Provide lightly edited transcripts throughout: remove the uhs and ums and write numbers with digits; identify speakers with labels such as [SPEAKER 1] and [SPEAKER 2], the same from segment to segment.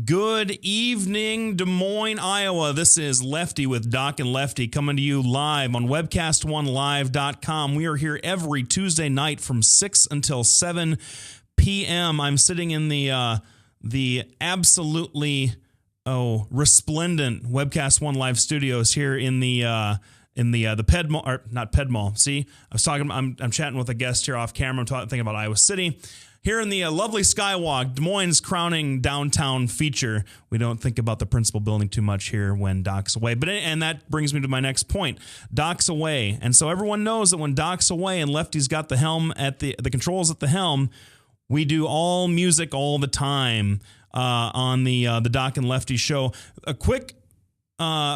[SPEAKER 1] Good evening, Des Moines, Iowa. This is Lefty with Doc and Lefty coming to you live on webcast1live.com. We are here every Tuesday night from 6 until 7 p.m. I'm sitting in the absolutely resplendent Webcast One Live studios here in the Ped Mall, or not Ped Mall. See, I was talking. I'm chatting with a guest here off camera. I'm thinking about Iowa City. Here in the lovely Skywalk, Des Moines' crowning downtown feature. We don't think about the principal building too much here when Doc's away. And that brings me to my next point. Doc's away. And so everyone knows that when Doc's away and Lefty's got the helm at the controls at the helm, we do all music all the time on the Doc and Lefty show. A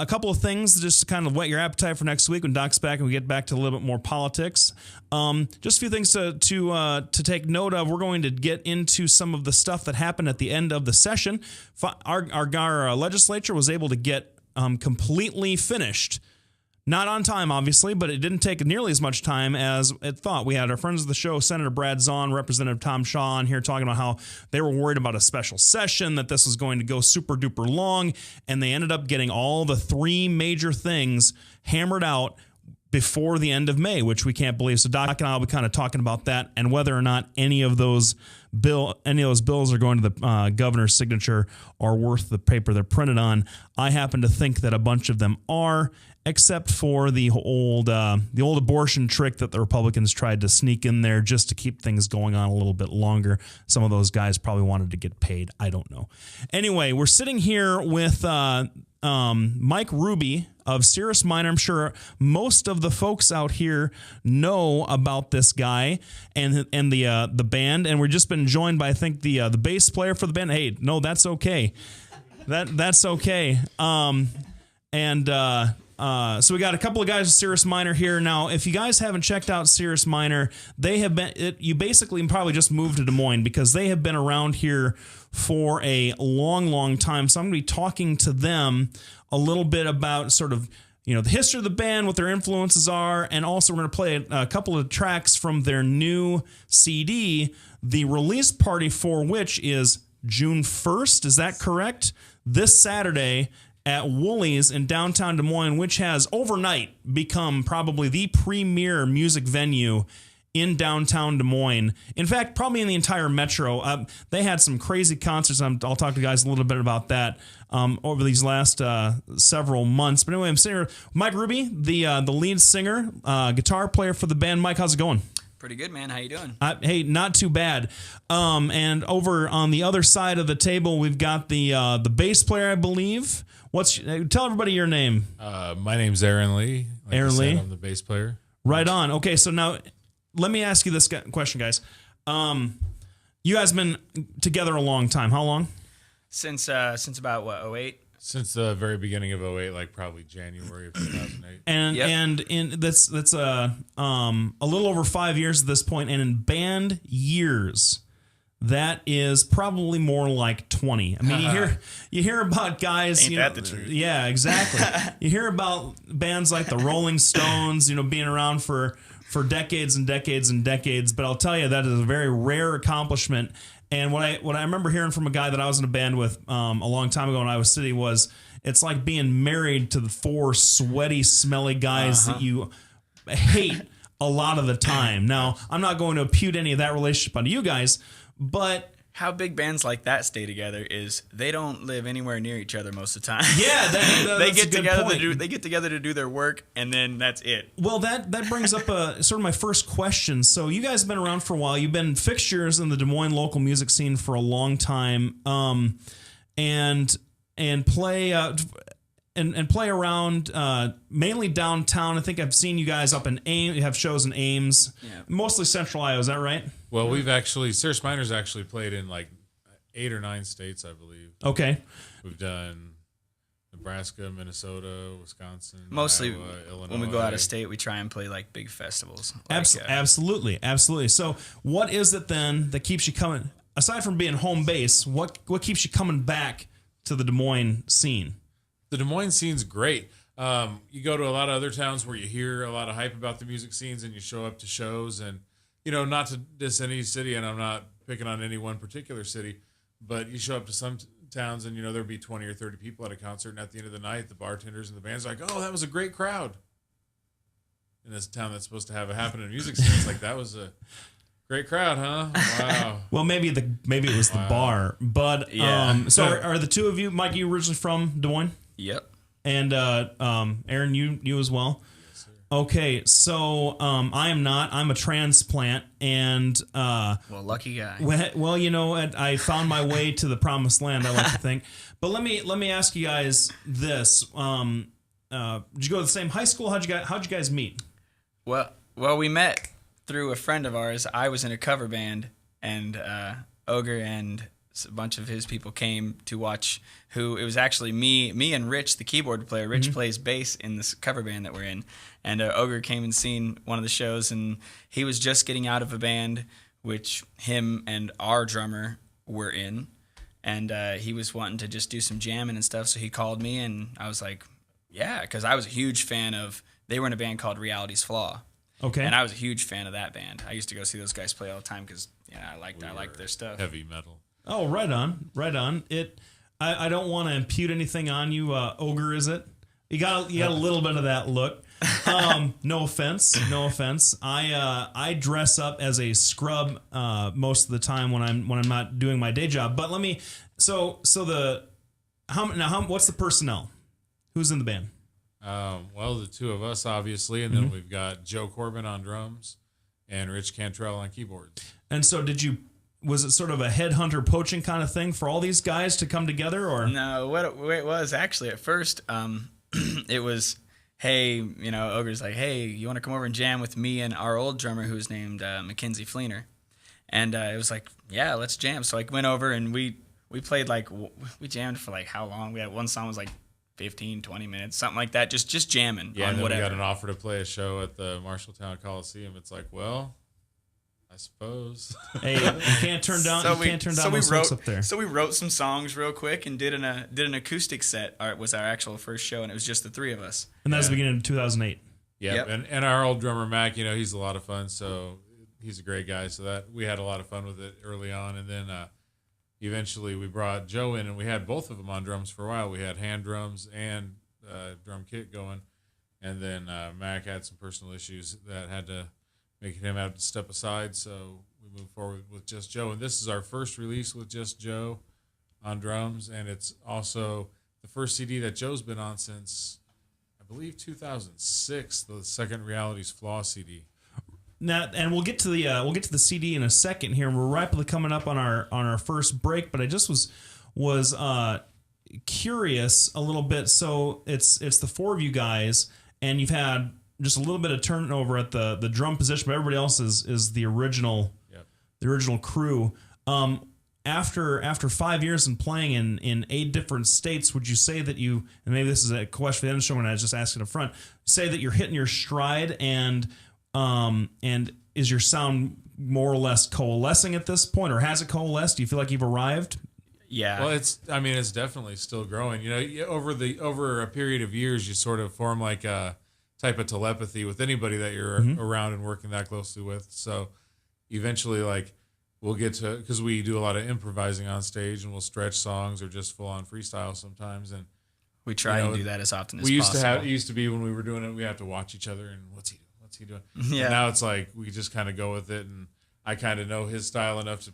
[SPEAKER 1] couple of things just to kind of whet your appetite for next week when Doc's back and we get back to a little bit more politics. Just a few things to take note of. We're going to get into some of the stuff that happened at the end of the session. Our legislature was able to get completely finished. Not on time, obviously, but it didn't take nearly as much time as it thought. We had our friends of the show, Senator Brad Zahn, Representative Tom Shaw, on here talking about how they were worried about a special session, that this was going to go super duper long, and they ended up getting all the three major things hammered out before the end of May, which we can't believe. So Doc and I will be kind of talking about that and whether or not any of those bills are going to the governor's signature or worth the paper they're printed on. I happen to think that a bunch of them are, except for the old abortion trick that the Republicans tried to sneak in there just to keep things going on a little bit longer. Some of those guys probably wanted to get paid. I don't know. Anyway, we're sitting here with Mike Ruby of Cirrus Minor. I'm sure most of the folks out here know about this guy and the band, and we've just been joined by, I think, the bass player for the band. Hey, no, that's okay. That's okay. So we got a couple of guys with Cirrus Minor here. Now, if you guys haven't checked out Cirrus Minor, they have been, you basically probably just moved to Des Moines because they have been around here for a long, long time. So I'm going to be talking to them a little bit about sort of, the history of the band, what their influences are, and also we're going to play a couple of tracks from their new CD, the release party for which is June 1st. Is that correct? This Saturday at Woolies in downtown Des Moines, which has overnight become probably the premier music venue in downtown Des Moines. In fact, probably in the entire metro. They had some crazy concerts. I'll talk to you guys a little bit about that over these last several months. But anyway, I'm sitting here with Mike Ruby, the lead singer, guitar player for the band. Mike, how's it going?
[SPEAKER 2] Pretty good, man. How you doing?
[SPEAKER 1] Hey, not too bad. And over on the other side of the table, we've got the bass player, I believe. Tell everybody your name.
[SPEAKER 3] My name's Aaron Lee.
[SPEAKER 1] Aaron Lee.
[SPEAKER 3] I'm the bass player.
[SPEAKER 1] Right on. Okay, so now let me ask you this question, guys. You guys been together a long time. How long?
[SPEAKER 2] Since about what, 2008?
[SPEAKER 3] Since the very beginning of 2008, like probably January of 2008.
[SPEAKER 1] And that's a little over 5 years at this point, and in band years, that is probably more like 20. I mean, you hear about guys.
[SPEAKER 2] Ain't that the truth?
[SPEAKER 1] Yeah, exactly. You hear about bands like the Rolling Stones, being around for decades and decades and decades. But I'll tell you, that is a very rare accomplishment. And what I remember hearing from a guy that I was in a band with a long time ago in Iowa City was, it's like being married to the four sweaty, smelly guys that you hate a lot of the time. Now, I'm not going to impute any of that relationship onto you guys, but
[SPEAKER 2] how big bands like that stay together is they don't live anywhere near each other most of the time.
[SPEAKER 1] Yeah,
[SPEAKER 2] they get together to do their work, and then that's it.
[SPEAKER 1] Well, that brings up sort of my first question. So you guys have been around for a while. You've been fixtures in the Des Moines local music scene for a long time, and play around mainly downtown. I think I've seen you guys up in Ames. You have shows in Ames, mostly Central Iowa. Is that right?
[SPEAKER 3] Well, Cirrus Minor's actually played in like 8 or 9 states, I believe.
[SPEAKER 1] Okay.
[SPEAKER 3] We've done Nebraska, Minnesota, Wisconsin,
[SPEAKER 2] mostly
[SPEAKER 3] Iowa, Illinois.
[SPEAKER 2] When we go out of state, we try and play like big festivals.
[SPEAKER 1] Absolutely. So what is it then that keeps you coming, aside from being home base, what keeps you coming back to the Des Moines scene?
[SPEAKER 3] The Des Moines scene's great. You go to a lot of other towns where you hear a lot of hype about the music scenes and you show up to shows and, not to diss any city, and I'm not picking on any one particular city, but you show up to some towns, and there'd be 20 or 30 people at a concert, and at the end of the night, the bartenders and the band's like, "Oh, that was a great crowd." In this town that's supposed to have a happening music scene, it's like, that was a great crowd, huh? Wow.
[SPEAKER 1] Well, maybe it was the bar, but
[SPEAKER 2] Yeah.
[SPEAKER 1] so are the two of you, Mike? You originally from Des Moines,
[SPEAKER 2] Yep.
[SPEAKER 1] and Aaron, you as well.
[SPEAKER 3] Yes, sir.
[SPEAKER 1] Okay, so I am not. I'm a transplant, and
[SPEAKER 2] Well, lucky guy.
[SPEAKER 1] well, I found my way to the promised land. I like to think. But let me ask you guys this: did you go to the same high school? How'd you guys meet?
[SPEAKER 2] Well, we met through a friend of ours. I was in a cover band, and Ogre and a bunch of his people came to watch. It was actually me and Rich, the keyboard player. Rich plays bass in this cover band that we're in, and Ogre came and seen one of the shows, and he was just getting out of a band which him and our drummer were in, and he was wanting to just do some jamming and stuff. So he called me, and I was like, yeah, because I was a huge fan of. They were in a band called Reality's Flaw.
[SPEAKER 1] Okay.
[SPEAKER 2] And I was a huge fan of that band. I used to go see those guys play all the time because I liked their stuff.
[SPEAKER 3] Heavy metal.
[SPEAKER 1] Oh, right on. I don't want to impute anything on you, Ogre. Is it? You got a little bit of that look. No offense. I dress up as a scrub most of the time when I'm not doing my day job. But let me. What's the personnel? Who's in the band?
[SPEAKER 3] Well, the two of us, obviously, and then we've got Joe Corbin on drums and Rich Cantrell on keyboards.
[SPEAKER 1] And so was it sort of a headhunter poaching kind of thing for all these guys to come together, or?
[SPEAKER 2] No, what it was actually at first, it was, hey, Ogre's like, hey, you want to come over and jam with me and our old drummer who's named Mackenzie Fleener? And it was like, yeah, let's jam. So I went over and we played we jammed for how long? We had one song was 15, 20 minutes, something like that, just jamming
[SPEAKER 3] Yeah,
[SPEAKER 2] on
[SPEAKER 3] and then
[SPEAKER 2] whatever.
[SPEAKER 3] we got an offer to play a show at the Marshalltown Coliseum. It's like, well, I suppose.
[SPEAKER 1] Hey, you can't turn down. Those folks up there.
[SPEAKER 2] So we wrote some songs real quick and did an acoustic set. It was our actual first show, and it was just the three of us.
[SPEAKER 1] And that was the beginning of 2008.
[SPEAKER 3] Yeah,
[SPEAKER 2] Yep.
[SPEAKER 3] and our old drummer Mac, he's a lot of fun. So he's a great guy. So that we had a lot of fun with it early on, and then eventually we brought Joe in, and we had both of them on drums for a while. We had hand drums and drum kit going, and then Mac had some personal issues that had to make him have to step aside. So we moved forward with just Joe, and this is our first release with just Joe on drums, and it's also the first CD that Joe's been on since, I believe, 2006, the second Reality's Flaw CD.
[SPEAKER 1] Now, and we'll get to the CD in a second here. We're rapidly coming up on our first break, but I just was curious a little bit. So it's the four of you guys, and you've had just a little bit of turnover at the drum position, but everybody else is the original the original crew. After 5 years in playing in 8 different states, would you say that you, and maybe this is a question for the end of the show when I just asked it up front, say that you're hitting your stride and is your sound more or less coalescing at this point, or has it coalesced? Do you feel like you've arrived?
[SPEAKER 2] Yeah.
[SPEAKER 3] Well, it's definitely still growing. Over a period of years, you sort of form like a type of telepathy with anybody that you're around and working that closely with. So eventually, we'll get to, because we do a lot of improvising on stage, and we'll stretch songs or just full on freestyle sometimes. And
[SPEAKER 2] we try and do that as often as
[SPEAKER 3] we
[SPEAKER 2] possible.
[SPEAKER 3] it used to be when we were doing it, we have to watch each other and what's he doing?
[SPEAKER 2] Yeah.
[SPEAKER 3] And now it's like we just kind of go with it, and I kind of know his style enough to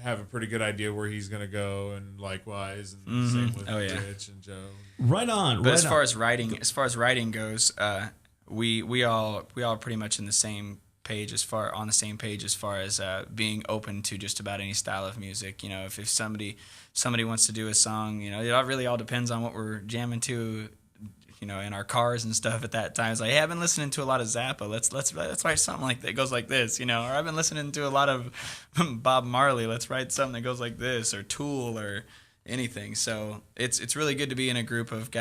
[SPEAKER 3] have a pretty good idea where he's going to go, and likewise, and same with Rich and Joe.
[SPEAKER 1] Right on.
[SPEAKER 2] But as far as writing goes, we all pretty much on the same page as far as being open to just about any style of music. If somebody wants to do a song, it really all depends on what we're jamming to. In our cars and stuff at that time. It's like, hey, I've been listening to a lot of Zappa. Let's write something like that goes like this, or I've been listening to a lot of Bob Marley. Let's write something that goes like this, or Tool, or anything. So it's really good to be with a group of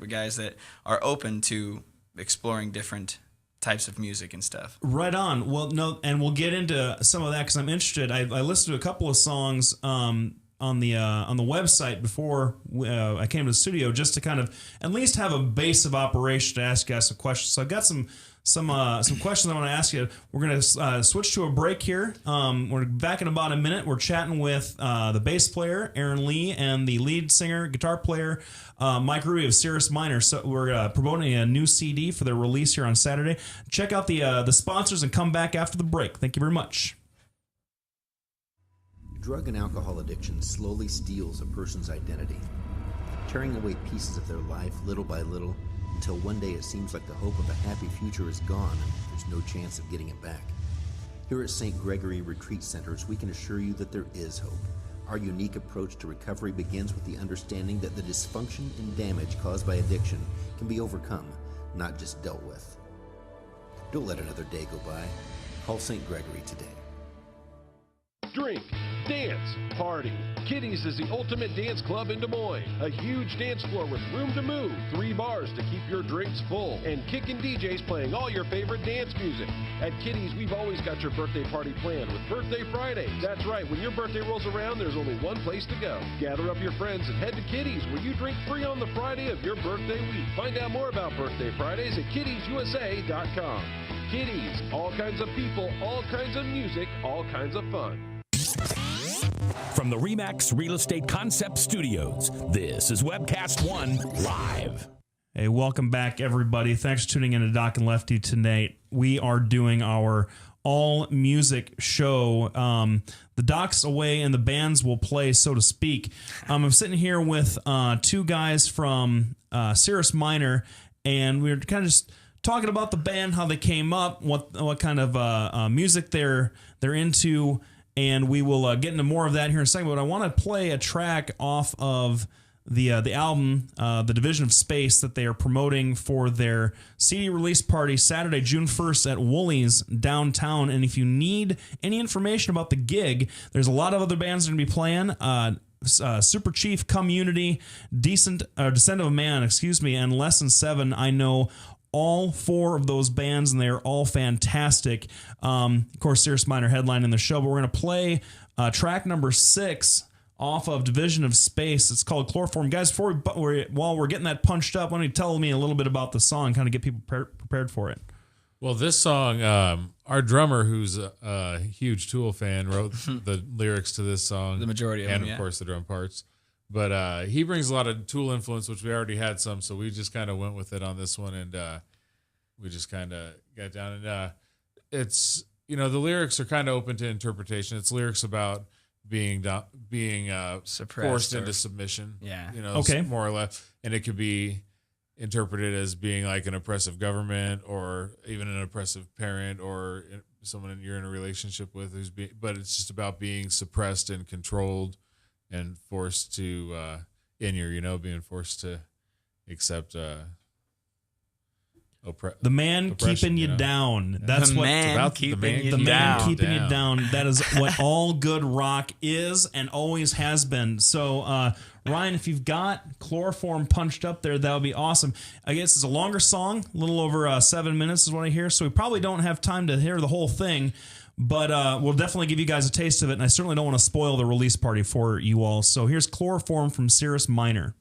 [SPEAKER 2] guys that are open to exploring different types of music and stuff.
[SPEAKER 1] Right on. Well, no, and we'll get into some of that because I'm interested. I listened to a couple of songs on the website before I came to the studio, just to kind of at least have a base of operation to ask you guys some questions. So I've got some questions I want to ask you. We're going to switch to a break here. We're back in about a minute. We're chatting with the bass player, Aaron Lee, and the lead singer, guitar player, Mike Ruby of Cirrus Minor. So we're promoting a new CD for their release here on Saturday. Check out the sponsors and come back after the break. Thank you very much.
[SPEAKER 4] Drug and alcohol addiction slowly steals a person's identity, tearing away pieces of their life little by little, until one day it seems like the hope of a happy future is gone and there's no chance of getting it back. Here at St. Gregory Retreat Centers, we can assure you that there is hope. Our unique approach to recovery begins with the understanding that the dysfunction and damage caused by addiction can be overcome, not just dealt with. Don't let another day go by. Call St. Gregory today.
[SPEAKER 5] Drink, dance, party. Kitty's is the ultimate dance club in Des Moines. A huge dance floor with room to move, 3 bars to keep your drinks full, and kickin' DJs playing all your favorite dance music. At Kitty's, we've always got your birthday party planned with Birthday Fridays. That's right, when your birthday rolls around, there's only one place to go. Gather up your friends and head to Kitty's, where you drink free on the Friday of your birthday week. Find out more about Birthday Fridays at kittiesusa.com. Kitty's, all kinds of people, all kinds of music, all kinds of fun.
[SPEAKER 6] From the RE/MAX Real Estate Concept Studios, this is Webcast One Live.
[SPEAKER 1] Hey, welcome back, everybody. Thanks for tuning in to Doc and Lefty tonight. We are doing our all-music show. The Doc's away and the bands will play, so to speak. I'm sitting here with 2 guys from Cirrus Minor, and we're kind of just talking about the band, how they came up, what kind of music they're into. And we will get into more of that here in a second. But I want to play a track off of the album, The Division of Space, that they are promoting for their CD release party Saturday, June 1st at Woolies downtown. And if you need any information about the gig, there's a lot of other bands that are going to be playing. Super Chief, Community, Descent of a Man, and Less Than 7. I know all 4 of those bands, and they are all fantastic. Of course, Cirrus Minor headlining the show, but we're going to play track number 6 off of Division of Space. It's called Chloroform. Guys, while we're getting that punched up, why don't you tell me a little bit about the song, kind of get people prepared for it?
[SPEAKER 3] Well, this song, our drummer, who's a huge Tool fan, wrote the lyrics to this song.
[SPEAKER 2] The majority of them,
[SPEAKER 3] and, of course, the drum parts. But he brings a lot of Tool influence, which we already had some, so we just kind of went with it on this one, and we just kind of got down. And it's, the lyrics are kind of open to interpretation. It's lyrics about being forced into submission.
[SPEAKER 2] Yeah.
[SPEAKER 1] Okay.
[SPEAKER 3] More or less. And it could be interpreted as being like an oppressive government or even an oppressive parent or someone you're in a relationship with but it's just about being suppressed and controlled and forced to being forced to accept
[SPEAKER 1] the man keeping you down. That's what
[SPEAKER 2] man keeping you down.
[SPEAKER 1] That is what all good rock is and always has been. So Ryan, if you've got Chloroform punched up there, that would be awesome. I guess it's a longer song, a little over 7 minutes is what I hear, so we probably don't have time to hear the whole thing. But we'll definitely give you guys a taste of it, and I certainly don't want to spoil the release party for you all. So here's Chloroform from Cirrus Minor.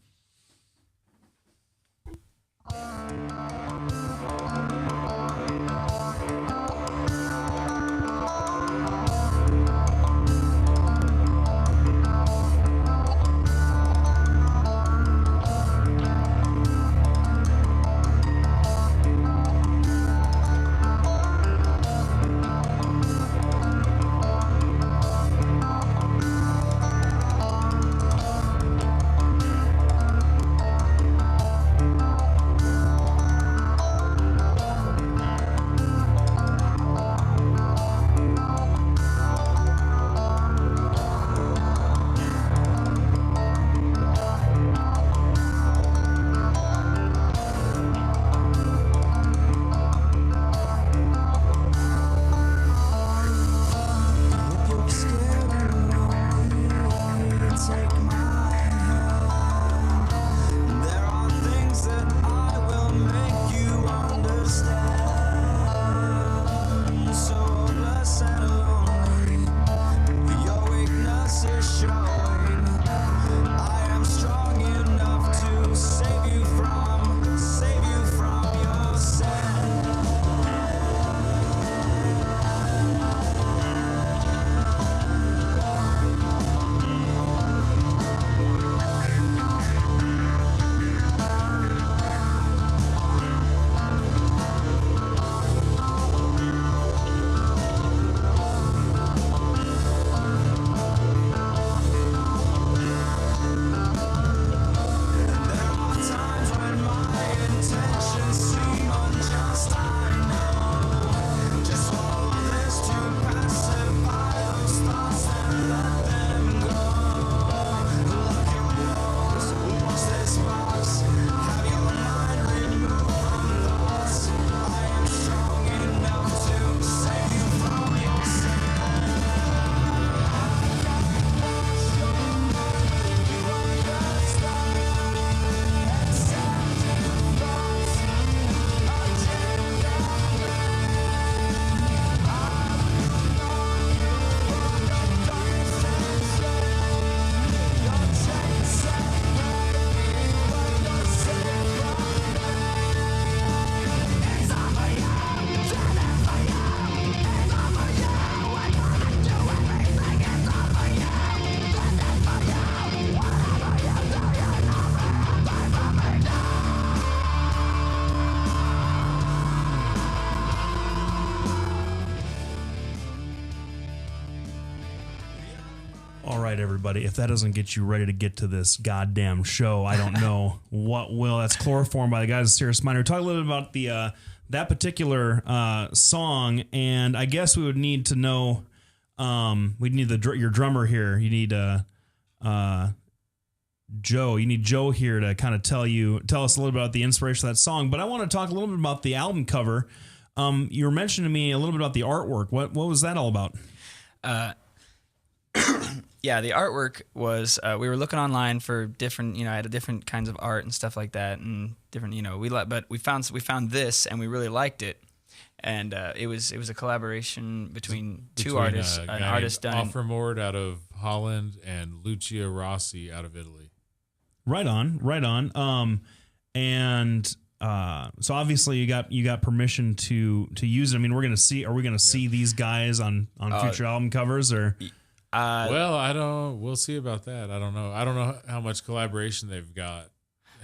[SPEAKER 1] All right, everybody. If that doesn't get you ready to get to this goddamn show, I don't know what will. That's Chloroform by the guys at Cirrus Minor. Talk a little bit about the that particular song, and I guess we would need to know. We'd need your drummer here. You need Joe. You need Joe here to kind of tell us a little bit about the inspiration of that song. But I want to talk a little bit about the album cover. You were mentioning to me a little bit about the artwork. What was that all about?
[SPEAKER 2] Yeah, the artwork was we were looking online for different, I had different kinds of art and stuff like that, and different, but we found this and we really liked it, and it was a collaboration between two artists, an artist done
[SPEAKER 3] Offramord out of Holland and Lucia Rossi out of Italy.
[SPEAKER 1] Right on. So obviously you got permission to use it. I mean, are we going to see these guys on future album covers or?
[SPEAKER 3] We'll see about that. I don't know how much collaboration they've got,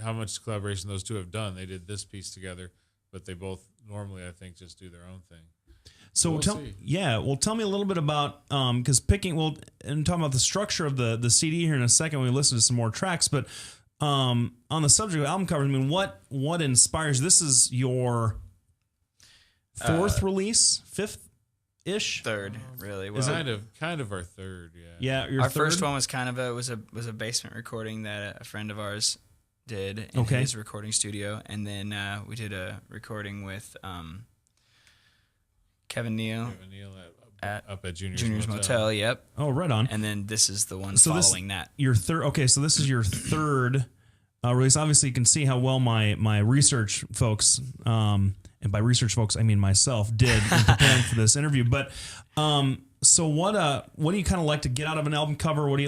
[SPEAKER 3] how much collaboration those two have done. They did this piece together, but they both normally, I think, just do their own thing.
[SPEAKER 1] So tell me a little bit about, because talking about the structure of the CD here in a second when we listen to some more tracks, but on the subject of album covers, I mean, what inspires, this is your fourth release, fifth-ish?
[SPEAKER 2] Third, really. Well,
[SPEAKER 3] Is kind of our third,
[SPEAKER 1] yeah.
[SPEAKER 2] Our first one was kind of was a basement recording that a friend of ours did in his recording studio, and then we did a recording with Kevin Neal
[SPEAKER 3] up at
[SPEAKER 2] Junior's Motel. Yep.
[SPEAKER 1] Oh, right on.
[SPEAKER 2] And then this is the one following that.
[SPEAKER 1] Your third. Okay, so this is your third release. Obviously, you can see how well my research folks, and by research folks I mean myself, did in preparing for this interview. But so what do you kind of like to get out of an album cover? What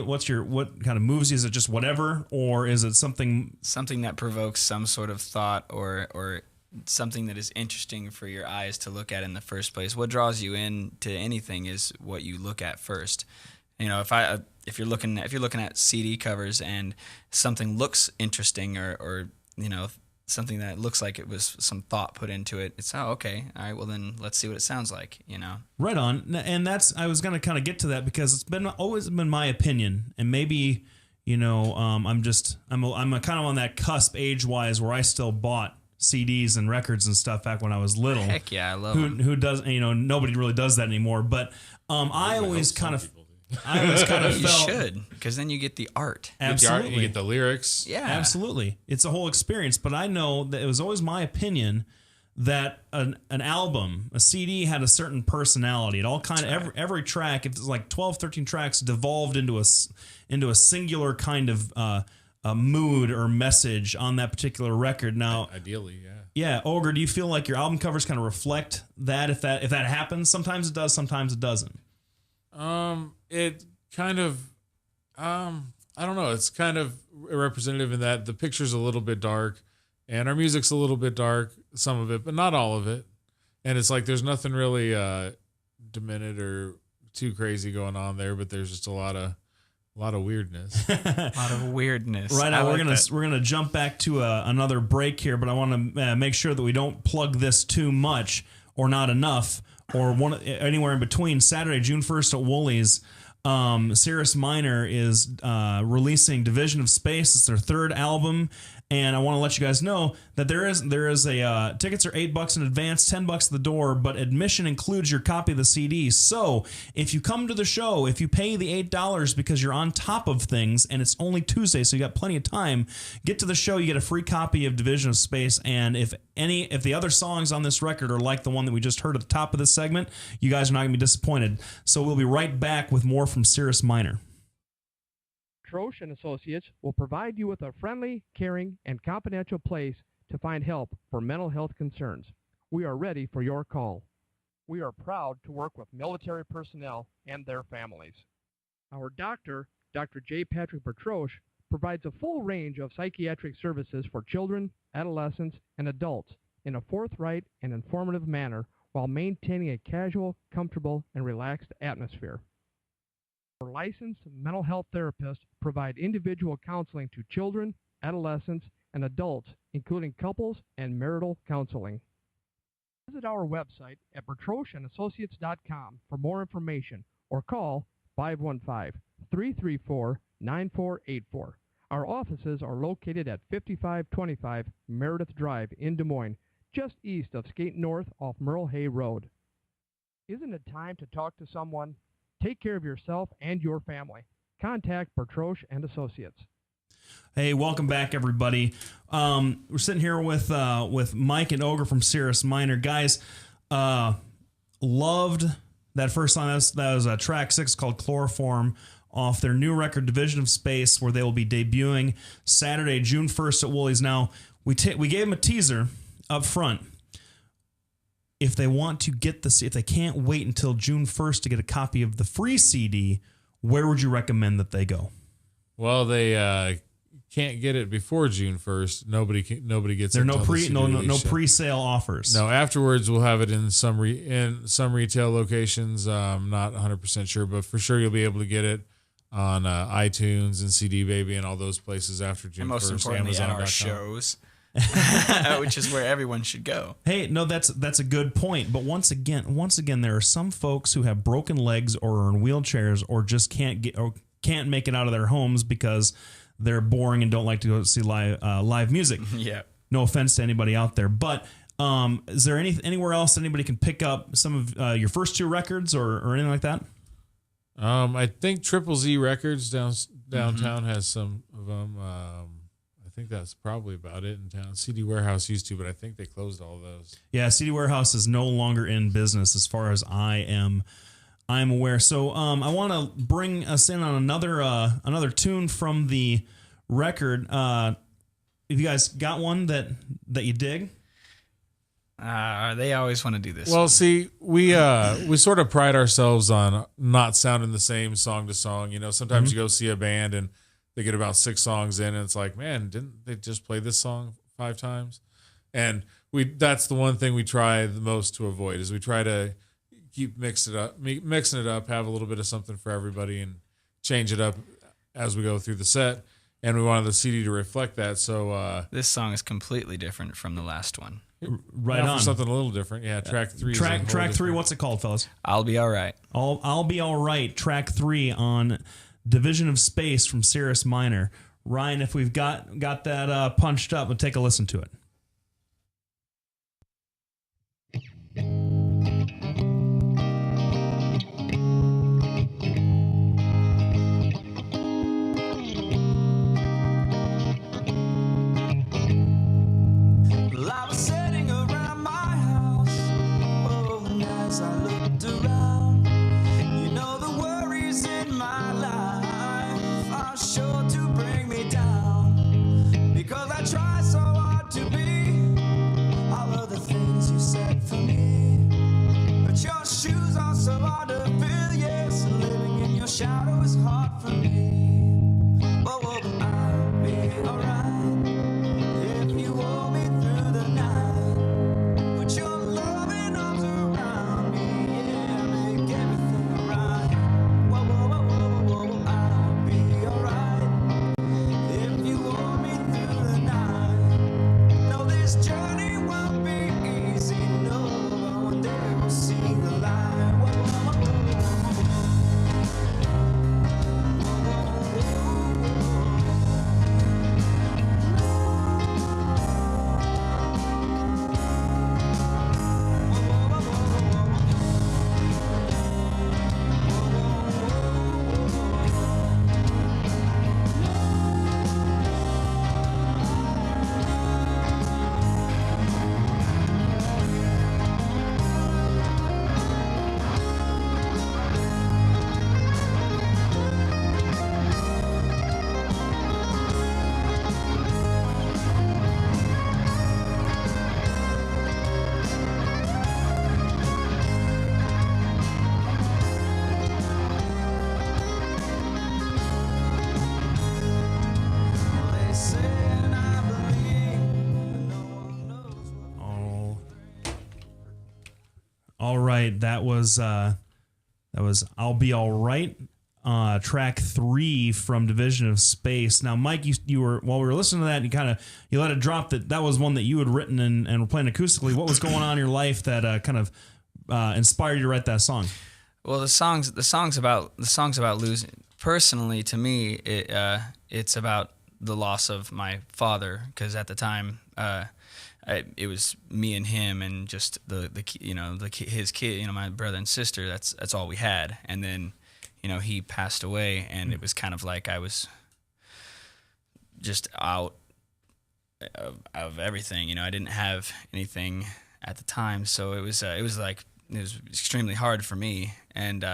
[SPEAKER 1] kind of moves you? Is it just whatever, or is it something
[SPEAKER 2] that provokes some sort of thought or something that is interesting for your eyes to look at in the first place? What draws you in to anything is what you look at first. If you're looking at CD covers and something looks interesting or something that looks like it was some thought put into it, it's okay, all right, well then let's see what it sounds like,
[SPEAKER 1] Right on. And I was going to kind of get to that because it's always been my opinion, and maybe I'm kind of on that cusp age-wise where I still bought CDs and records and stuff back when I was little.
[SPEAKER 2] Heck yeah, I love them.
[SPEAKER 1] Who does? Nobody really does that anymore. But I always kind of felt
[SPEAKER 2] you should, because then you get the art.
[SPEAKER 1] Absolutely,
[SPEAKER 3] you get the lyrics.
[SPEAKER 2] Yeah,
[SPEAKER 1] absolutely. It's a whole experience. But I know that it was always my opinion that an album, a CD, had a certain personality. It all kind of every track, if it's like 12, 13 tracks, devolved into a singular kind of a mood or message on that particular record. Now,
[SPEAKER 3] ideally, yeah.
[SPEAKER 1] Yeah, Ogre, do you feel like your album covers kind of reflect that? If that happens, sometimes it does, sometimes it doesn't.
[SPEAKER 3] It kind of, I don't know. It's kind of representative in that the picture's a little bit dark, and our music's a little bit dark, some of it, but not all of it. And it's like there's nothing really demented or too crazy going on there, but there's just a lot of weirdness.
[SPEAKER 2] A lot of weirdness.
[SPEAKER 1] Right now, we're gonna jump back to another break here, but I want to make sure that we don't plug this too much or not enough or anywhere in between. Saturday, June 1st at Woolies, Cirrus Minor is releasing Division of Space. It's their third album. And I want to let you guys know that there is a tickets are $8 in advance, $10 at the door, but admission includes your copy of the CD. So if you come to the show, if you pay the $8 because you're on top of things and it's only Tuesday, so you got plenty of time, get to the show. You get a free copy of Division of Space. And if the other songs on this record are like the one that we just heard at the top of this segment, you guys are not going to be disappointed. So we'll be right back with more from Cirrus Minor.
[SPEAKER 7] Troche and Associates will provide you with a friendly, caring, and confidential place to find help for mental health concerns. We are ready for your call. We are proud to work with military personnel and their families. Our doctor, Dr. J. Patrick Bertroche, provides a full range of psychiatric services for children, adolescents, and adults in a forthright and informative manner while maintaining a casual, comfortable, and relaxed atmosphere. Our licensed mental health therapists provide individual counseling to children, adolescents, and adults, including couples and marital counseling. Visit our website at bertrocheandassociates.com for more information or call 334-9484. Our offices are located at 5525 Meredith Drive in Des Moines, just east of Skate North off Merle Hay Road. Isn't it time to talk to someone? Take care of yourself and your family. Contact Bertroche and Associates.
[SPEAKER 1] Hey, welcome back, everybody. We're sitting here with Mike and Ogre from Cirrus Minor. Guys, loved that first song. That was track 6 called Chloroform off their new record, Division of Space, where they will be debuting Saturday, June 1st at Woolies. Now, we gave them a teaser up front. If they want to get if they can't wait until June 1st to get a copy of the free CD, where would you recommend that they go?
[SPEAKER 3] Well, they can't get it before June 1st. Nobody gets
[SPEAKER 1] there
[SPEAKER 3] it.
[SPEAKER 1] No pre-sale offers.
[SPEAKER 3] No, afterwards we'll have it in some retail locations. I'm not 100% sure, but for sure you'll be able to get it on iTunes and CD Baby and all those places after June 1st.
[SPEAKER 2] And most importantly, at our shows, which is where everyone should go.
[SPEAKER 1] Hey, no, that's a good point. But once again, there are some folks who have broken legs or are in wheelchairs or just can't make it out of their homes because they're boring and don't like to go see live music.
[SPEAKER 2] Yeah.
[SPEAKER 1] No offense to anybody out there, but is there anywhere else anybody can pick up some of your first 2 records or anything like that?
[SPEAKER 3] I think Triple Z Records downtown has some of them. I think that's probably about it in town. CD Warehouse used to, but I think they closed all those. Yeah,
[SPEAKER 1] CD Warehouse is no longer in business as far as I am aware. So I want to bring us in on another tune from the record. If you guys got one that you dig?
[SPEAKER 2] They always want to do this.
[SPEAKER 3] Well, see, we sort of pride ourselves on not sounding the same song to song. You know, sometimes you go see a band and they get about 6 songs in, and it's like, man, didn't they just play this song 5 times? And that's the one thing we try the most to avoid is we try to keep mixing it up, have a little bit of something for everybody, and change it up as we go through the set. And we wanted the CD to reflect that. So this
[SPEAKER 2] song is completely different from the last one.
[SPEAKER 1] Right on.
[SPEAKER 3] Something a little different. Yeah, track 3.
[SPEAKER 1] Track 3, what's it called, fellas?
[SPEAKER 2] I'll Be All Right.
[SPEAKER 1] I'll Be All Right, track 3 on Division of Space from Cirrus Minor. Ryan, if we've got that punched up, we'll take a listen to it.
[SPEAKER 8] Shadow is hard for me. But I'll be alright if you hold me through the night. Put your loving arms around me, yeah, make everything right. I'll be alright if you hold me through the night. No, this journey won't be easy, no, but one day we'll see the light.
[SPEAKER 1] All right, that was I'll Be All Right, track 3 from Division of Space. Now, Mike, you were, while we were listening to that, you let it drop that was one that you had written and were playing acoustically. What was going on in your life that kind of inspired you to write that song?
[SPEAKER 2] Well, the songs about losing. personally, to me, it's about the loss of my father, because at the time, it was me and him, and just his kid, my brother and sister. That's all we had, and then, he passed away, and it was kind of like I was just out of everything. I didn't have anything at the time, so it was extremely hard for me, and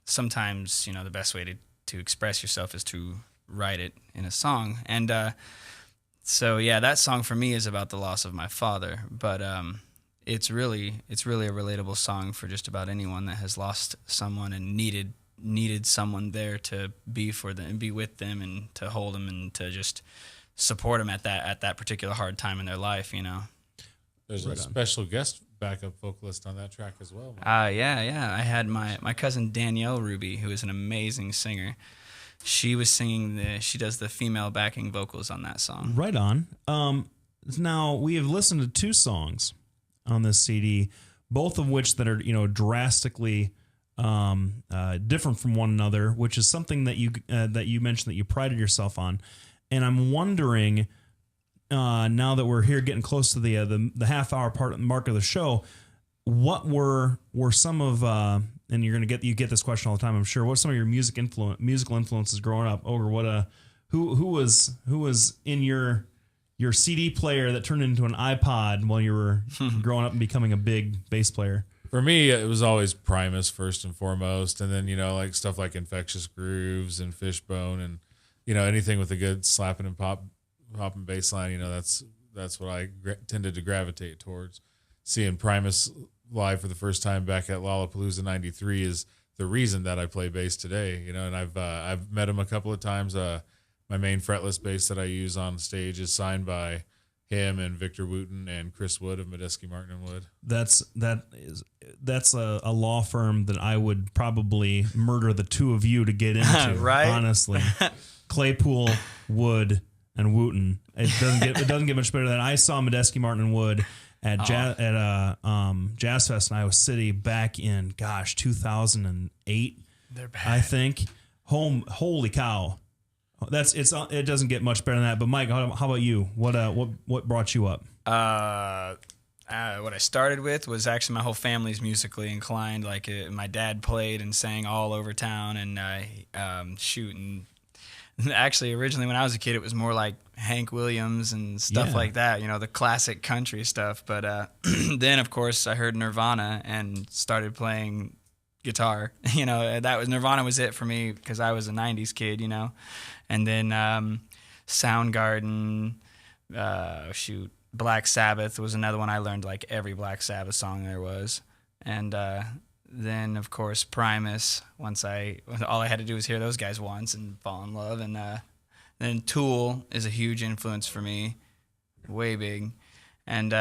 [SPEAKER 2] sometimes the best way to express yourself is to write it in a song, and so yeah, that song for me is about the loss of my father, but it's really a relatable song for just about anyone that has lost someone and needed someone there to be for them and be with them and to hold them and to just support them at that particular hard time in their life.
[SPEAKER 3] There's a special guest backup vocalist on that track as well.
[SPEAKER 2] Yeah. I had my cousin Danielle Ruby, who is an amazing singer. She was singing she does the female backing vocals on that song.
[SPEAKER 1] Right on. Now, we have listened to 2 songs on this CD, both of which that are, drastically different from one another, which is something that you mentioned that you prided yourself on. And I'm wondering, now that we're here getting close to the half-hour mark of the show, what were some of and you get this question all the time, I'm sure. What's some of your musical influences growing up? Or what who was in your CD player that turned into an iPod while you were growing up and becoming a big bass player?
[SPEAKER 3] For me, it was always Primus first and foremost, and then like stuff like Infectious Grooves and Fishbone, and anything with a good slapping and popping bass line. That's what I tended to gravitate towards. Seeing Primus live for the first time back at Lollapalooza '93 is the reason that I play bass today. And I've met him a couple of times. My main fretless bass that I use on stage is signed by him and Victor Wooten and Chris Wood of Medeski Martin and Wood. That's a law firm that I would probably murder the 2 of you to get into.
[SPEAKER 2] Right?
[SPEAKER 1] Honestly, Claypool, Wood, and Wooten. It doesn't get much better than that. I saw Medeski Martin and Wood at Jazz Fest in Iowa City back in 2008.
[SPEAKER 2] They're bad.
[SPEAKER 1] I think. Holy cow. It doesn't get much better than that. But Mike, how about you? What brought you up?
[SPEAKER 2] What I started with was actually my whole family's musically inclined. Like my dad played and sang all over town, and actually originally when I was a kid, it was more like Hank Williams and stuff like that. The classic country stuff. But then of course I heard Nirvana and started playing guitar. Nirvana was it for me because I was a '90s kid. And then Soundgarden, Black Sabbath was another one. I learned like every Black Sabbath song there was. And then, of course, Primus. All I had to do was hear those guys once and fall in love. And then Tool is a huge influence for me, way big. And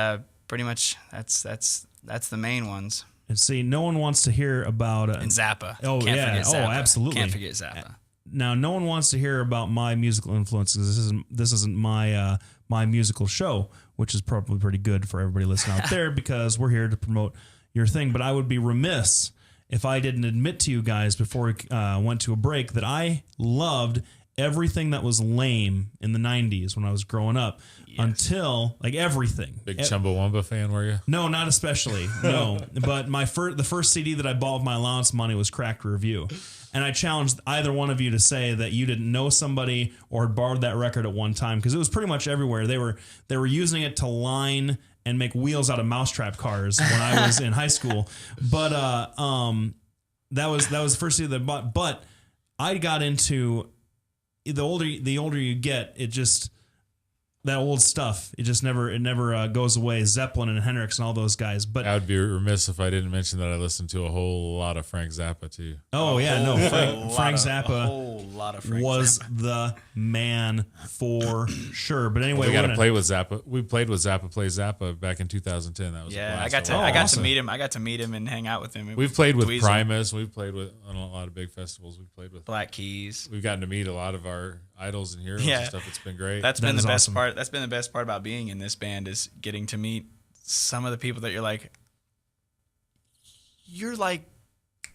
[SPEAKER 2] pretty much that's the main ones.
[SPEAKER 1] And see, no one wants to hear about...
[SPEAKER 2] and Zappa.
[SPEAKER 1] Oh,
[SPEAKER 2] Can't
[SPEAKER 1] yeah.
[SPEAKER 2] forget Zappa.
[SPEAKER 1] Oh, absolutely.
[SPEAKER 2] Can't forget Zappa.
[SPEAKER 1] Now, no one wants to hear about my musical influences. This isn't my my musical show, which is probably pretty good for everybody listening out there because we're here to promote your thing. But I would be remiss if I didn't admit to you guys before we went to a break that I loved everything that was lame in the 90s when I was growing up. Until, like, everything.
[SPEAKER 3] Big Chumbawamba fan, were you?
[SPEAKER 1] No, not especially. No. But the first CD that I bought with my allowance money was Cracked Review. And I challenged either one of you to say that you didn't know somebody or had borrowed that record at one time, because it was pretty much everywhere. They were using it to line and make wheels out of mousetrap cars when I was in high school. But that was the first CD that I bought. But I got into the older you get, it just... that old stuff, it never goes away. Zeppelin and Hendrix and all those guys. But
[SPEAKER 3] I would be remiss if I didn't mention that I listened to a whole lot of Frank Zappa too.
[SPEAKER 1] Oh yeah, no, Frank Zappa
[SPEAKER 2] a whole lot of Frank
[SPEAKER 1] was
[SPEAKER 2] Zappa.
[SPEAKER 1] the man for sure. But anyway,
[SPEAKER 3] We got to play with Zappa. We played with Zappa Play Zappa back in 2010. That was a blast.
[SPEAKER 2] I got
[SPEAKER 1] awesome.
[SPEAKER 2] to meet him. I got to meet him and hang out with him.
[SPEAKER 3] We've played with
[SPEAKER 2] Dweezil.
[SPEAKER 3] Primus. We've played with on a lot of big festivals. We've played with
[SPEAKER 2] Black Keys.
[SPEAKER 3] We've gotten to meet a lot of our idols and heroes
[SPEAKER 2] Yeah.
[SPEAKER 3] and stuff. It's been great.
[SPEAKER 2] That's
[SPEAKER 1] That
[SPEAKER 2] been
[SPEAKER 1] is
[SPEAKER 2] the best
[SPEAKER 1] awesome.
[SPEAKER 2] part. That's been the best part about being in this band is getting to meet some of the people that you're like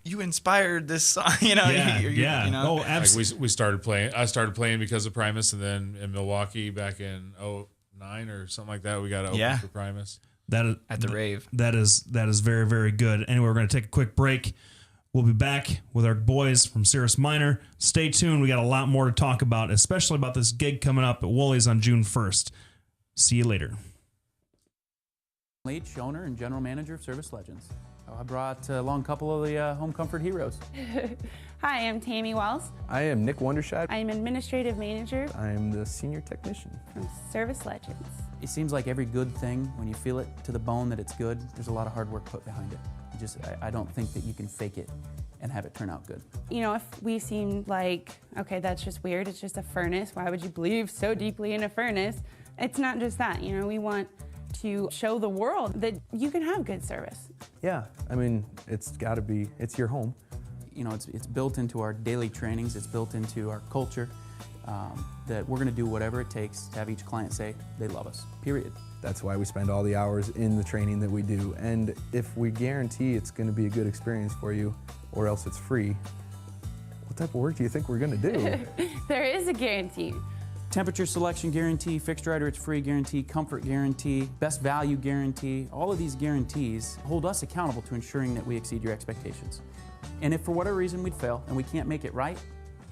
[SPEAKER 2] you inspired this song, you know.
[SPEAKER 1] Yeah,
[SPEAKER 2] you
[SPEAKER 1] yeah.
[SPEAKER 2] You know?
[SPEAKER 1] Oh,
[SPEAKER 3] Like
[SPEAKER 1] absolutely.
[SPEAKER 3] we started playing. I started playing because of Primus, and then in Milwaukee back in 2009 or something like that, we got to open for Primus.
[SPEAKER 1] That is
[SPEAKER 2] At the rave.
[SPEAKER 1] That is very, very good. Anyway, we're going to take a quick break. We'll be back with our boys from Cirrus Minor. Stay tuned. We got a lot more to talk about, especially about this gig coming up at Woolies on June 1st. See you later.
[SPEAKER 9] Leach, owner and general manager of Service Legends. I brought along a couple of the home comfort heroes.
[SPEAKER 10] Hi, I'm Tammy Wells.
[SPEAKER 11] I am Nick Wondershide.
[SPEAKER 10] I'm administrative manager
[SPEAKER 11] I am the senior technician.
[SPEAKER 10] from Service Legends.
[SPEAKER 9] It seems like every good thing, when you feel it to the bone that it's good, there's a lot of hard work put behind it. I don't think that you can fake it and have it turn out good.
[SPEAKER 10] You know, if we seem like, okay, that's just weird, it's just a furnace, why would you believe so deeply in a furnace? It's not just that, you know, we want to show the world that you can have good service.
[SPEAKER 11] Yeah, I mean, it's got to be, it's your home.
[SPEAKER 9] You know, it's built into our daily trainings, it's built into our culture, that we're gonna do whatever it takes to have each client say they love us, period.
[SPEAKER 11] That's why we spend all the hours in the training that we do. And if we guarantee it's going to be a good experience for you, or else it's free, what type of work do you think we're going to do?
[SPEAKER 10] There is a guarantee.
[SPEAKER 9] Temperature selection guarantee, fixed rider it's free guarantee, comfort guarantee, best value guarantee. All of these guarantees hold us accountable to ensuring that we exceed your expectations. And if for whatever reason we'd fail and we can't make it right,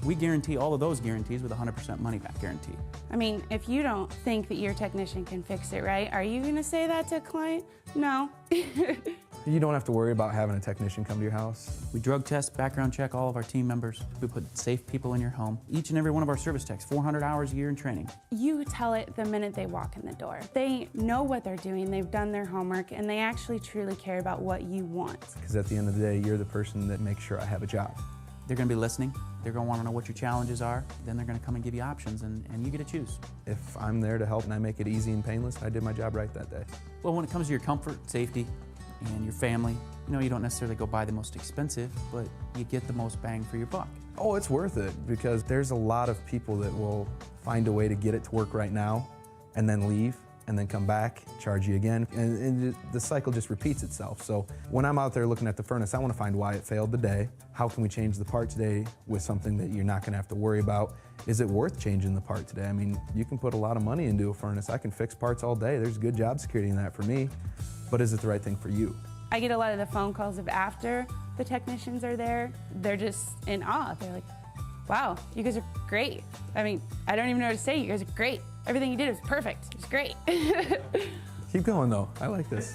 [SPEAKER 9] we guarantee all of those guarantees with a 100% money back guarantee.
[SPEAKER 10] I mean, if you don't think that your technician can fix it right, are you gonna say that to a client? No.
[SPEAKER 11] You don't have to worry about having a technician come to your house.
[SPEAKER 9] We drug test, background check all of our team members. We put safe people in your home. Each and every one of our service techs, 400 hours a year in training.
[SPEAKER 10] You tell it the minute they walk in the door. They know what they're doing, they've done their homework, and they actually truly care about what you want.
[SPEAKER 11] Because at the end of the day, you're the person that makes sure I have a job.
[SPEAKER 9] They're gonna be listening. They're gonna wanna know what your challenges are. Then they're gonna come and give you options, and you get to choose.
[SPEAKER 11] If I'm there to help and I make it easy and painless, I did my job right that day.
[SPEAKER 9] Well, when it comes to your comfort, safety, and your family, you know, you don't necessarily go buy the most expensive, but you get the most bang for your buck.
[SPEAKER 11] Oh, it's worth it, because there's a lot of people that will find a way to get it to work right now and then leave and then come back, charge you again, and the cycle just repeats itself. So when I'm out there looking at the furnace, I want to find why it failed today. How can we change the part today with something that you're not going to have to worry about? Is it worth changing the part today? I mean, you can put a lot of money into a furnace. I can fix parts all day. There's good job security in that for me, but is it the right thing for you?
[SPEAKER 10] I get a lot of the phone calls of after the technicians are there. They're just in awe. They're like, wow, you guys are great. I mean, I don't even know what to say. You guys are great. Everything you did was perfect. It was great.
[SPEAKER 11] Keep going though, I like this.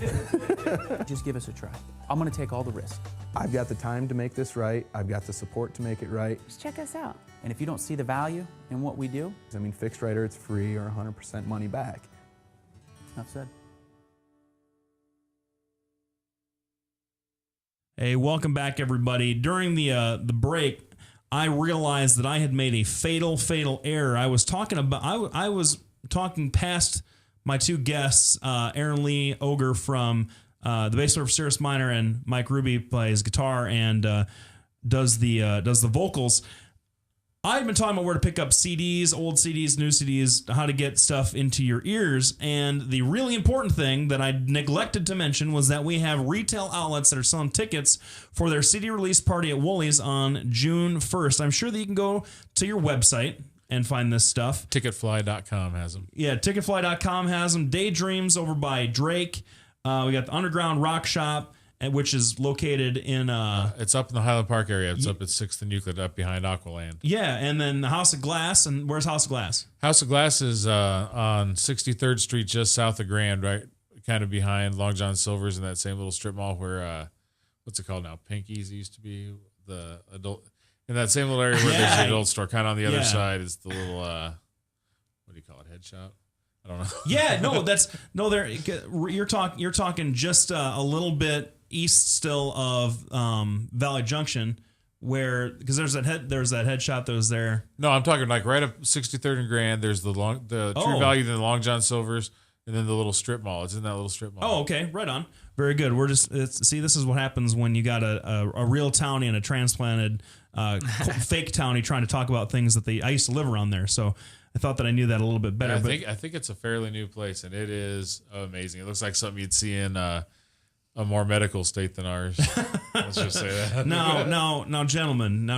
[SPEAKER 9] Just give us a try. I'm gonna take all the risk.
[SPEAKER 11] I've got the time to make this right. I've got the support to make it right.
[SPEAKER 10] Just check us out.
[SPEAKER 9] And if you don't see the value in what we do,
[SPEAKER 11] I mean, fixed rider, it's free or 100% money back.
[SPEAKER 9] enough said.
[SPEAKER 1] Hey, welcome back, everybody. During the break, I realized that I had made a fatal error. I was talking past my two guests, Aaron Lee Ogre from the bass player of Cirrus Minor, and Mike Ruby plays guitar and does the vocals. I've been talking about where to pick up CDs, old CDs, new CDs, how to get stuff into your ears. And the really important thing that I neglected to mention was that we have retail outlets that are selling tickets for their CD release party at Woolies on June 1st. I'm sure that you can go to your website and find this stuff.
[SPEAKER 3] Ticketfly.com has them.
[SPEAKER 1] Yeah, Ticketfly.com has them. Daydreams over by Drake. We got the Underground Rock Shop, which is located in...
[SPEAKER 3] it's up in the Highland Park area. It's up at 6th and Euclid, up behind Aqualand.
[SPEAKER 1] Yeah, and then the House of Glass. And where's House of Glass?
[SPEAKER 3] House of Glass is on 63rd Street, just south of Grand, right? Kind of behind Long John Silver's in that same little strip mall where, what's it called now? Pinky's used to be the adult... In that same little area where there's the adult store, kind of on the other side is the little, what do you call it, head shop? I don't know.
[SPEAKER 1] Yeah, no, you're talking just a little bit east still of Valley Junction, where because there's that head shop that was there.
[SPEAKER 3] No, I'm talking like right up 63rd and Grand. There's the True Value, then the Long John Silver's, and then the little strip mall. It's in that little strip mall.
[SPEAKER 1] Oh, okay, right on. Very good. We're just see, this is what happens when you got a real townie and a transplanted fake townie trying to talk about things that I used to live around there. So I thought that I knew that a little bit better.
[SPEAKER 3] Yeah, I think it's a fairly new place, and it is amazing. It looks like something you'd see in a more medical state than ours. Let's just say that.
[SPEAKER 1] Now, gentlemen,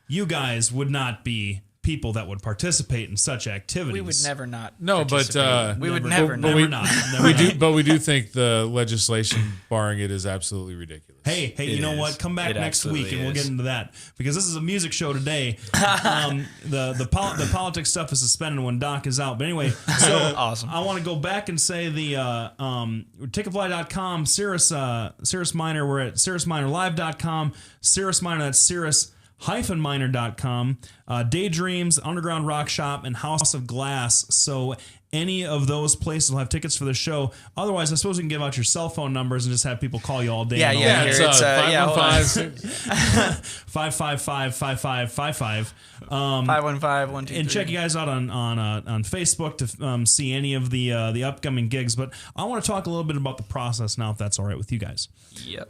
[SPEAKER 1] you guys would not be people that would participate in such activities.
[SPEAKER 2] We would never not.
[SPEAKER 3] No, but
[SPEAKER 2] we would never not.
[SPEAKER 3] We do think the legislation barring it is absolutely ridiculous.
[SPEAKER 1] Hey, you know what? Come back next week and we'll get into that, because this is a music show today. The politics stuff is suspended when Doc is out. But anyway, so
[SPEAKER 2] awesome.
[SPEAKER 1] I want to go back and say the ticketfly.com, Cirrus Minor. We're at cirrusminorlive.com. Cirrus Minor. That's Cirrus-minor.com, Daydreams, Underground Rock Shop, and House of Glass. So any of those places will have tickets for the show. Otherwise, I suppose we can give out your cell phone numbers and just have people call you all day.
[SPEAKER 2] Yeah.
[SPEAKER 1] It's 555-5555.
[SPEAKER 2] 515-123.
[SPEAKER 1] And check you guys out on Facebook to see any of the upcoming gigs. But I want to talk a little bit about the process now, if that's all right with you guys.
[SPEAKER 2] Yep.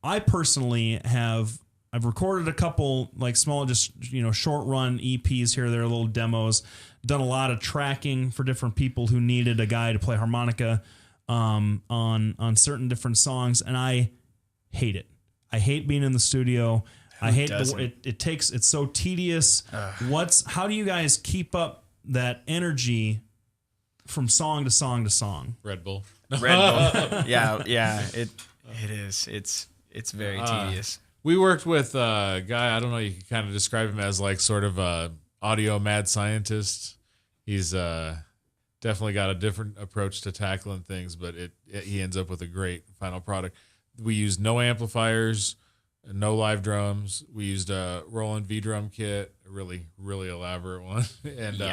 [SPEAKER 1] I personally I've recorded a couple like small, just short run EPs here. They're little demos. Done a lot of tracking for different people who needed a guy to play harmonica on certain different songs, and I hate it. I hate being in the studio. I hate it's so tedious. How do you guys keep up that energy from song to song to song?
[SPEAKER 3] Red Bull.
[SPEAKER 2] Yeah. It is. It's very tedious.
[SPEAKER 3] We worked with a guy, I don't know, you can kind of describe him as like sort of a audio mad scientist. He's definitely got a different approach to tackling things, but he ends up with a great final product. We used no amplifiers, no live drums. We used a Roland V-drum kit, a really, really elaborate one, and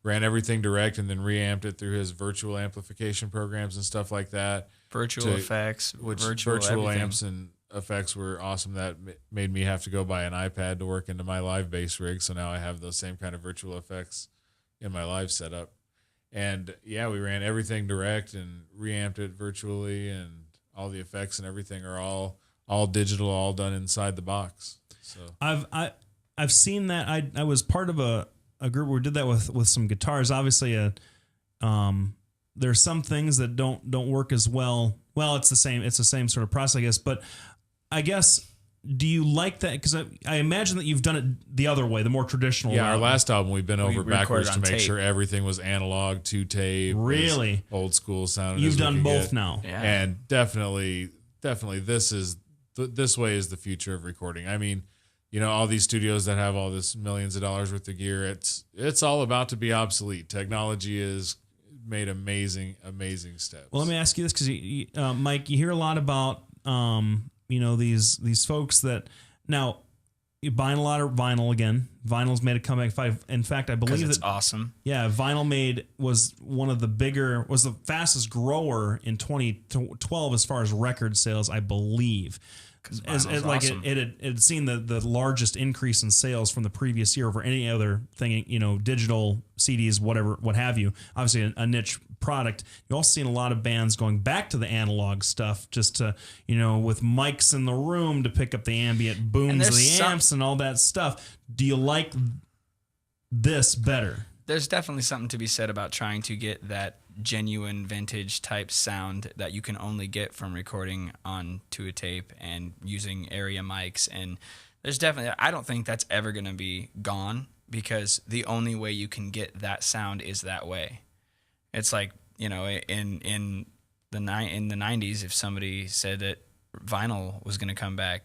[SPEAKER 3] ran everything direct and then reamped it through his virtual amplification programs and stuff like that.
[SPEAKER 2] Virtual effects,
[SPEAKER 3] virtual amps and effects were awesome. That made me have to go buy an iPad to work into my live bass rig. So now I have those same kind of virtual effects in my live setup. And we ran everything direct and reamped it virtually, and all the effects and everything are all digital, all done inside the box. So
[SPEAKER 1] I've seen that. I was part of a group where we did that with some guitars. Obviously, there's some things that don't work as well. Well, it's the same sort of process, I guess. But I guess, do you like that? Because I imagine that you've done it the other way, the more traditional route.
[SPEAKER 3] Our last album, we've been over backwards to make sure everything was analog to tape.
[SPEAKER 1] Really?
[SPEAKER 3] Old school sound.
[SPEAKER 1] You've done both now.
[SPEAKER 3] Yeah. And definitely this way is the future of recording. I mean, all these studios that have all this millions of dollars worth of gear, it's all about to be obsolete. Technology is made amazing steps.
[SPEAKER 1] Well, let me ask you this, because Mike, you hear a lot about these folks that now you're buying a lot of vinyl again. Vinyl's made a comeback. In fact, I believe
[SPEAKER 2] it's awesome.
[SPEAKER 1] Yeah, vinyl was the fastest grower in 2012 as far as record sales, I believe.
[SPEAKER 2] Awesome.
[SPEAKER 1] It had seen the largest increase in sales from the previous year over any other thing, digital CDs, what have you. Obviously a niche product. You've also seen a lot of bands going back to the analog stuff, just to, with mics in the room to pick up the ambient booms of the amps and all that stuff. Do you like this better?
[SPEAKER 2] There's definitely something to be said about trying to get that genuine vintage type sound that you can only get from recording onto a tape and using area mics. And there's definitely, I don't think that's ever going to be gone, because the only way you can get that sound is that way. It's like, in the 90s, if somebody said that vinyl was going to come back,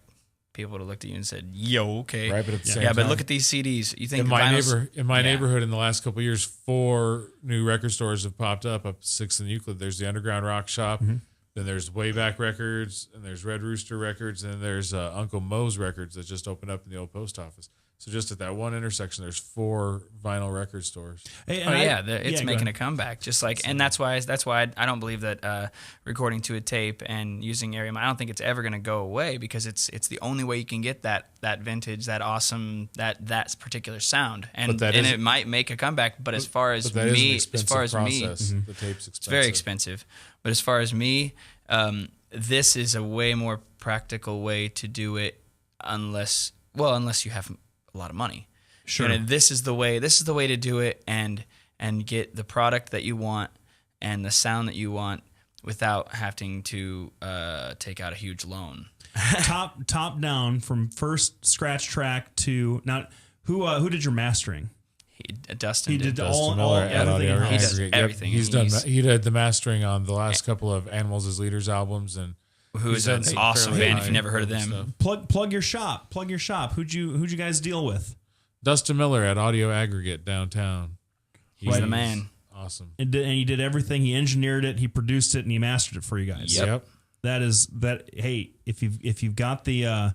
[SPEAKER 2] people would have looked at you and said, "Yo, okay,
[SPEAKER 3] right." But at the same time,
[SPEAKER 2] but look at these CDs. You think
[SPEAKER 3] in my neighborhood in the last couple of years, 4 new record stores have popped up 6th and Euclid. There's the Underground Rock Shop, then there's Wayback Records, and there's Red Rooster Records, and then there's Uncle Moe's Records that just opened up in the old post office. So just at that one intersection, there's 4 vinyl record stores.
[SPEAKER 2] It's making a comeback. Just like, and that's why I don't believe that recording to a tape and using area. I don't think it's ever going to go away, because it's the only way you can get that vintage, that awesome, that particular sound, and it might make a comeback. But as far as me, the
[SPEAKER 3] tape's expensive.
[SPEAKER 2] It's very expensive. But as far as me, this is a way more practical way to do it, unless you have a lot of money.
[SPEAKER 1] Sure.
[SPEAKER 2] This is the way to do it and get the product that you want and the sound that you want without having to take out a huge loan.
[SPEAKER 1] top down from first scratch track to now. Who did your mastering?
[SPEAKER 2] Dustin.
[SPEAKER 1] He did
[SPEAKER 3] Dustin
[SPEAKER 1] all
[SPEAKER 3] Miller at Audio
[SPEAKER 2] He does
[SPEAKER 3] Aggregate.
[SPEAKER 2] everything.
[SPEAKER 3] He's done. He did the mastering on the last couple of Animals as Leaders albums, and
[SPEAKER 2] who is
[SPEAKER 3] done
[SPEAKER 2] an
[SPEAKER 3] some
[SPEAKER 2] awesome
[SPEAKER 3] fairly
[SPEAKER 2] band if you
[SPEAKER 3] high
[SPEAKER 2] never heard of
[SPEAKER 3] level
[SPEAKER 2] them.
[SPEAKER 3] stuff.
[SPEAKER 1] Plug your shop. Plug your shop. Who'd you guys deal with?
[SPEAKER 3] Dustin Miller at Audio Aggregate downtown.
[SPEAKER 2] He's the man.
[SPEAKER 3] Awesome.
[SPEAKER 1] And he did everything. He engineered it. He produced it, and he mastered it for you guys.
[SPEAKER 3] Yep.
[SPEAKER 1] Hey, if you've got the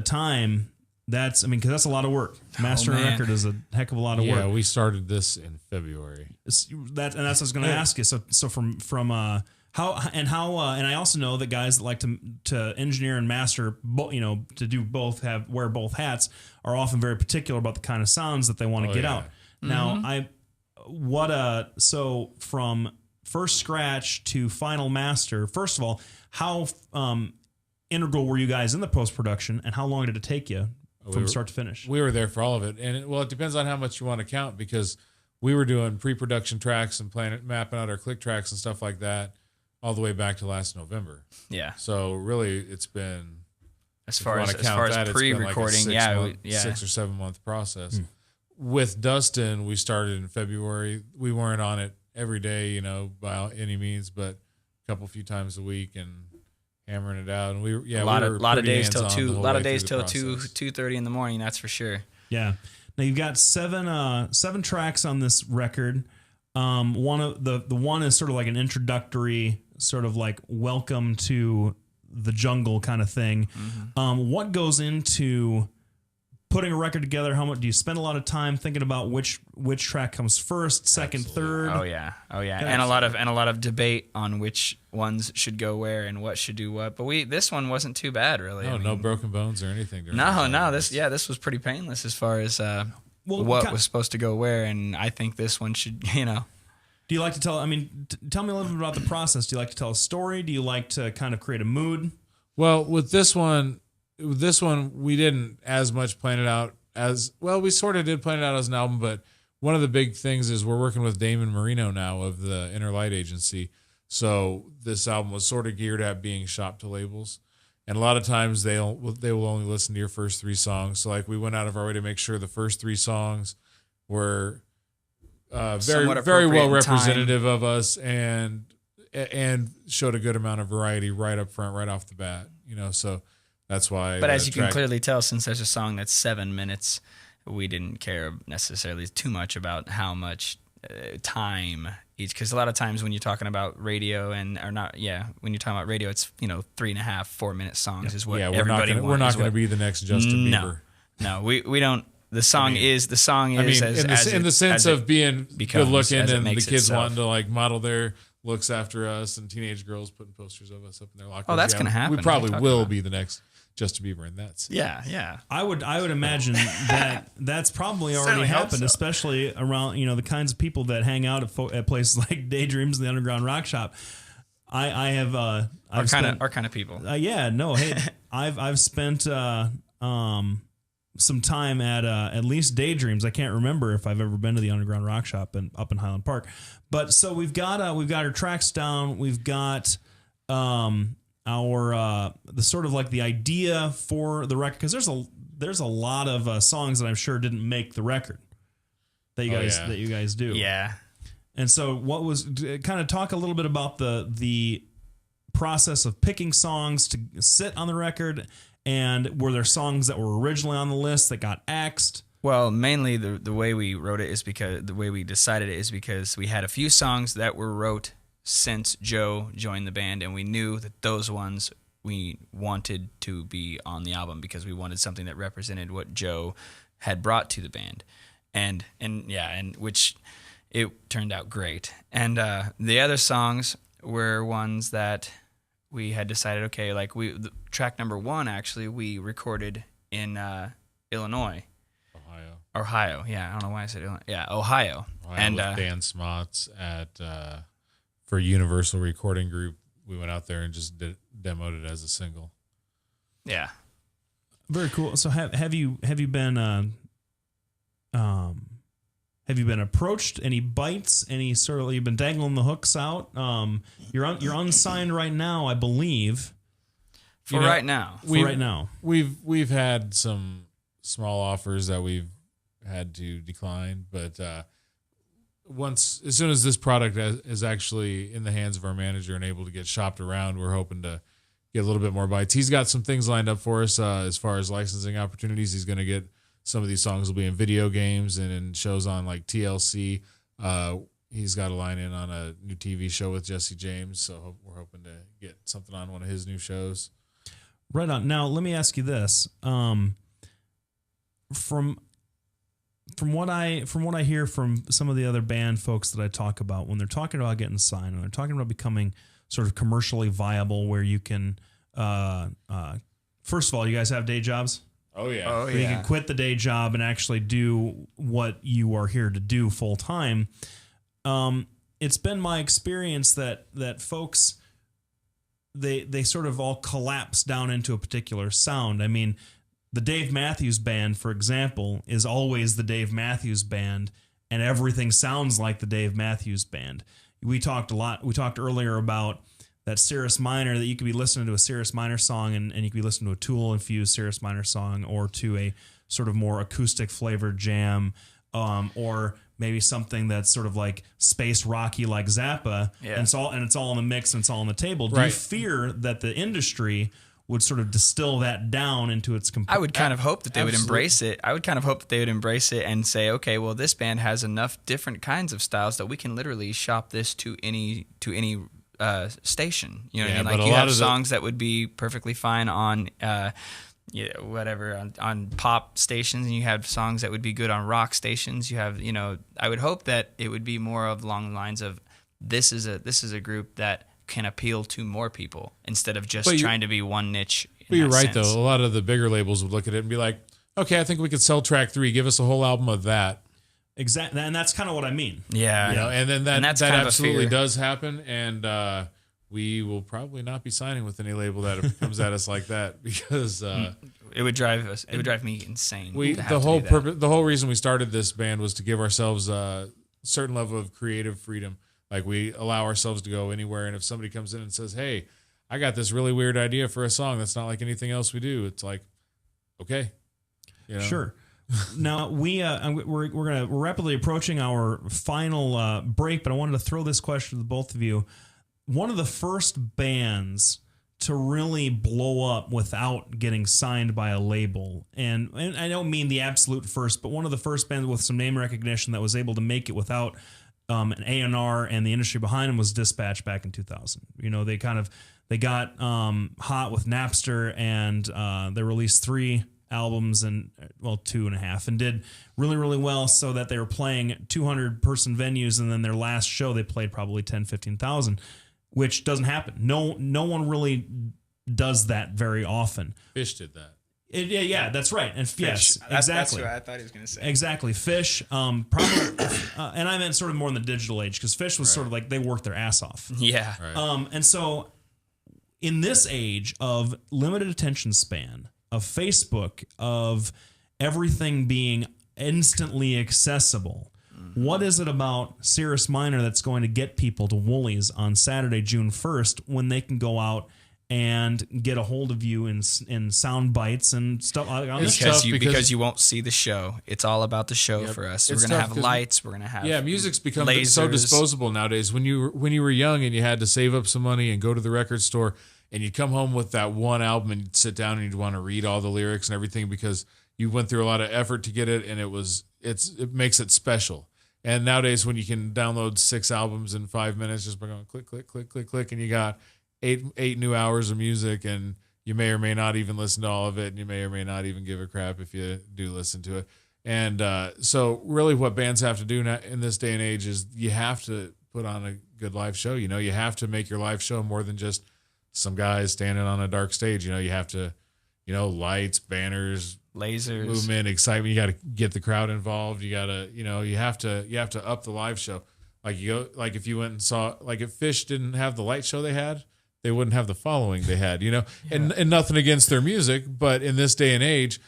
[SPEAKER 1] time, because that's a lot of work. Mastering a
[SPEAKER 2] man.
[SPEAKER 1] record is a heck of a lot of
[SPEAKER 3] Yeah,
[SPEAKER 1] work.
[SPEAKER 3] we started this in February.
[SPEAKER 1] That's what I was going to ask you. So from how and I also know that guys that like to engineer and master, to do both, wear both hats, are often very particular about the kind of sounds that they want to get out. Now, so from first scratch to final master, first of all, how integral were you guys in the post-production, and how long did it take you from start to finish?
[SPEAKER 3] We were there for all of it. And it depends on how much you want to count, because we were doing pre-production tracks and mapping out our click tracks and stuff like that all the way back to last November.
[SPEAKER 2] Yeah.
[SPEAKER 3] So really it's been,
[SPEAKER 2] As far as pre-recording,
[SPEAKER 3] like 6 or 7 month process. With Dustin, we started in February. We weren't on it every day, by any means, but a few times a week, and hammering it out. And we
[SPEAKER 2] a lot of days till 2:30 in the morning. That's for sure.
[SPEAKER 1] Yeah. Now you've got seven tracks on this record. One of the one is sort of like an introductory, sort of like welcome to the jungle kind of thing. What goes into putting a record together? How much do you spend? A lot of time thinking about which track comes first, second, third?
[SPEAKER 2] Oh yeah, and a lot of debate on which ones should go where and what should do what. But this one wasn't too bad, really.
[SPEAKER 3] No broken bones or anything.
[SPEAKER 2] This was pretty painless as far as what was supposed to go where, and I think this one should, Do
[SPEAKER 1] you like to tell? Tell me a little bit about the process. Do you like to tell a story? Do you like to kind of create a mood?
[SPEAKER 3] Well, with this one, we didn't as much plan it out as well. We sort of did plan it out as an album, but one of the big things is we're working with Damon Marino now of the Inner Light Agency. So this album was sort of geared at being shopped to labels, and a lot of times they will only listen to your first 3 songs. So like we went out of our way to make sure the first 3 songs were very well representative of us, and showed a good amount of variety right up front, right off the bat. So. That's why.
[SPEAKER 2] But as you can clearly tell, since there's a song that's 7 minutes, we didn't care necessarily too much about how much time each. Because a lot of times when you're talking about radio when you're talking about radio, it's 3.5, 4 minute songs is what everybody wants.
[SPEAKER 3] We're not going to be the next Justin Bieber.
[SPEAKER 2] No, we don't. The song is the song is
[SPEAKER 3] in the sense of being good looking and the kids
[SPEAKER 2] itself.
[SPEAKER 3] wanting to like model their looks after us, and teenage girls putting posters of us up in their lockers.
[SPEAKER 2] Oh, that's going to happen.
[SPEAKER 3] We probably will be the next Justin Bieber, and that's
[SPEAKER 2] yeah.
[SPEAKER 1] I would imagine that's probably already happened, especially around the kinds of people that hang out at places like Daydreams and the Underground Rock Shop. I have
[SPEAKER 2] our kind of people.
[SPEAKER 1] I've spent some time at least Daydreams. I can't remember if I've ever been to the Underground Rock Shop up in Highland Park, but so we've got our tracks down. We've got the sort of like the idea for the record, because there's a lot of songs that I'm sure didn't make the record that you guys do.
[SPEAKER 2] Yeah.
[SPEAKER 1] And so what was kind of talk a little bit about the process of picking songs to sit on the record, and were there songs that were originally on the list that got axed?
[SPEAKER 2] Well, mainly the way we wrote it is because the way we decided it is because we had a few songs that were wrote since Joe joined the band, and we knew that those ones we wanted to be on the album because we wanted something that represented what Joe had brought to the band, and which it turned out great. And the other songs were ones that we had decided, okay, like track number 1 actually we recorded in Illinois. Ohio. Yeah, I don't know why I said Illinois. Yeah, Ohio.
[SPEAKER 3] And with Dan Smots for Universal Recording Group, we went out there and just demoed it as a single.
[SPEAKER 2] Yeah.
[SPEAKER 1] Very cool. So have you been Have you been approached? Any bites? Any sort of, you've been dangling the hooks out? You're unsigned right now, I believe.
[SPEAKER 2] Right now.
[SPEAKER 3] We've had some small offers that we've had to decline, but as soon as this product is actually in the hands of our manager and able to get shopped around, we're hoping to get a little bit more bites. He's got some things lined up for us as far as licensing opportunities. He's going to get some of these songs will be in video games and in shows on like TLC. He's got a line in on a new TV show with Jesse James, so we're hoping to get something on one of his new shows.
[SPEAKER 1] Right on. Now, let me ask you this. From what I hear from some of the other band folks that I talk about, when they're talking about getting signed, when they're talking about becoming sort of commercially viable, where you can, first of all, you guys have day jobs?
[SPEAKER 3] Oh yeah.
[SPEAKER 2] Oh,
[SPEAKER 1] You can quit the day job and actually do what you are here to do full time. It's been my experience that folks, they sort of all collapse down into a particular sound. I mean, the Dave Matthews Band, for example, is always the Dave Matthews Band, and everything sounds like the Dave Matthews Band. We talked earlier about that Cirrus Minor, that you could be listening to a Cirrus Minor song and you could be listening to a Tool-infused Cirrus Minor song, or to a sort of more acoustic flavored jam, or maybe something that's sort of like space rocky like Zappa, and it's all in the mix and it's all on the table. Do you fear that the industry would sort of distill that down into its complete?
[SPEAKER 2] I would kind of hope that they would embrace it. I would kind of hope that they would embrace it and say, okay, well, this band has enough different kinds of styles that we can literally shop this to any station. You know what I mean? Like, you have songs that would be perfectly fine on on pop stations, and you have songs that would be good on rock stations. You have, I would hope that it would be more along the lines of this is a group that can appeal to more people instead of just trying to be one niche.
[SPEAKER 3] But you're right, though. A lot of the bigger labels would look at it and be like, okay, I think we could sell track 3. Give us a whole album of that.
[SPEAKER 1] Exactly. And that's kind of what I mean.
[SPEAKER 2] Yeah.
[SPEAKER 3] And then that absolutely does happen. And we will probably not be signing with any label that comes at us like that, because
[SPEAKER 2] it would drive me insane.
[SPEAKER 3] The whole reason we started this band was to give ourselves a certain level of creative freedom. Like, we allow ourselves to go anywhere, and if somebody comes in and says, hey, I got this really weird idea for a song that's not like anything else we do, it's like, okay.
[SPEAKER 1] Sure. Now, we're rapidly approaching our final break, but I wanted to throw this question to both of you. One of the first bands to really blow up without getting signed by a label, and I don't mean the absolute first, but one of the first bands with some name recognition that was able to make it without an A&R and the industry behind them, was Dispatch back in 2000. They got hot with Napster, and they released 3 albums and 2.5, and did really, really well, so that they were playing 200-person venues, and then their last show they played probably 10,000-15,000, which doesn't happen. No one really does that very often.
[SPEAKER 3] Fish did that.
[SPEAKER 1] Yeah, that's right. And
[SPEAKER 2] Fish.
[SPEAKER 1] Yes, exactly.
[SPEAKER 2] That's what I thought he was going to say.
[SPEAKER 1] Exactly. Fish, probably, and I meant sort of more in the digital age, because Fish was sort of like, they worked their ass off.
[SPEAKER 2] Yeah.
[SPEAKER 3] Right.
[SPEAKER 1] And so in this age of limited attention span, of Facebook, of everything being instantly accessible, what is it about Cirrus Minor that's going to get people to Woolies on Saturday, June 1st, when they can go out and get a hold of you in sound bites and stuff?
[SPEAKER 2] Because you won't see the show. It's all about the show for us. We're gonna have lights. We're gonna have
[SPEAKER 3] music's become
[SPEAKER 2] lasers.
[SPEAKER 3] So disposable nowadays. When you were young and you had to save up some money and go to the record store, and you'd come home with that one album and you'd sit down and you'd want to read all the lyrics and everything because you went through a lot of effort to get it, and it makes it special. And nowadays, when you can download 6 albums in 5 minutes just by going click, click, click, click, click, and you got eight new hours of music, and you may or may not even listen to all of it, and you may or may not even give a crap if you do listen to it. And so really what bands have to do now in this day and age is you have to put on a good live show. You have to make your live show more than just some guys standing on a dark stage. You have to, lights, banners,
[SPEAKER 2] lasers,
[SPEAKER 3] movement, excitement. You got to get the crowd involved. You got to, you have to up the live show. If you went and saw, if Fish didn't have the light show they had, they wouldn't have the following they had, and nothing against their music, but in this day and age,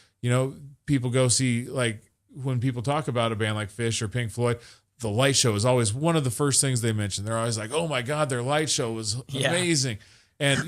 [SPEAKER 3] people go see when people talk about a band like Phish or Pink Floyd, the light show is always one of the first things they mention. They're always like, "Oh my God, their light show was amazing." And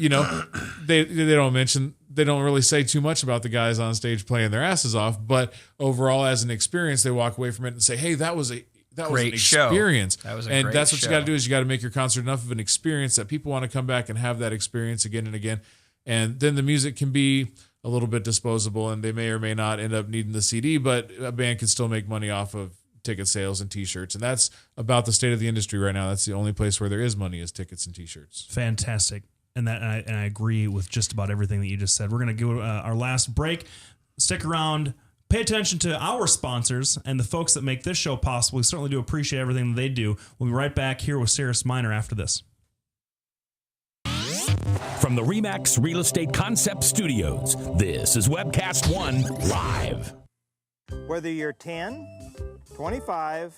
[SPEAKER 3] they don't really say too much about the guys on stage playing their asses off, but overall as an experience, they walk away from it and say, "Hey, that was an experience."
[SPEAKER 2] That was a
[SPEAKER 3] and
[SPEAKER 2] great
[SPEAKER 3] that's what
[SPEAKER 2] show.
[SPEAKER 3] you got to do is you got to make your concert enough of an experience that people want to come back and have that experience again and again. And then the music can be a little bit disposable, and they may or may not end up needing the CD, but a band can still make money off of ticket sales and T-shirts, and that's about the state of the industry right now. That's the only place where there is money is tickets and T-shirts.
[SPEAKER 1] Fantastic. And I agree with just about everything that you just said. We're going to go our last break. Stick around. Pay attention to our sponsors and the folks that make this show possible. We certainly do appreciate everything that they do. We'll be right back here with Cirrus Minor after this.
[SPEAKER 6] From the RE/MAX Real Estate Concept Studios, this is Webcast One Live.
[SPEAKER 12] Whether you're 10, 25,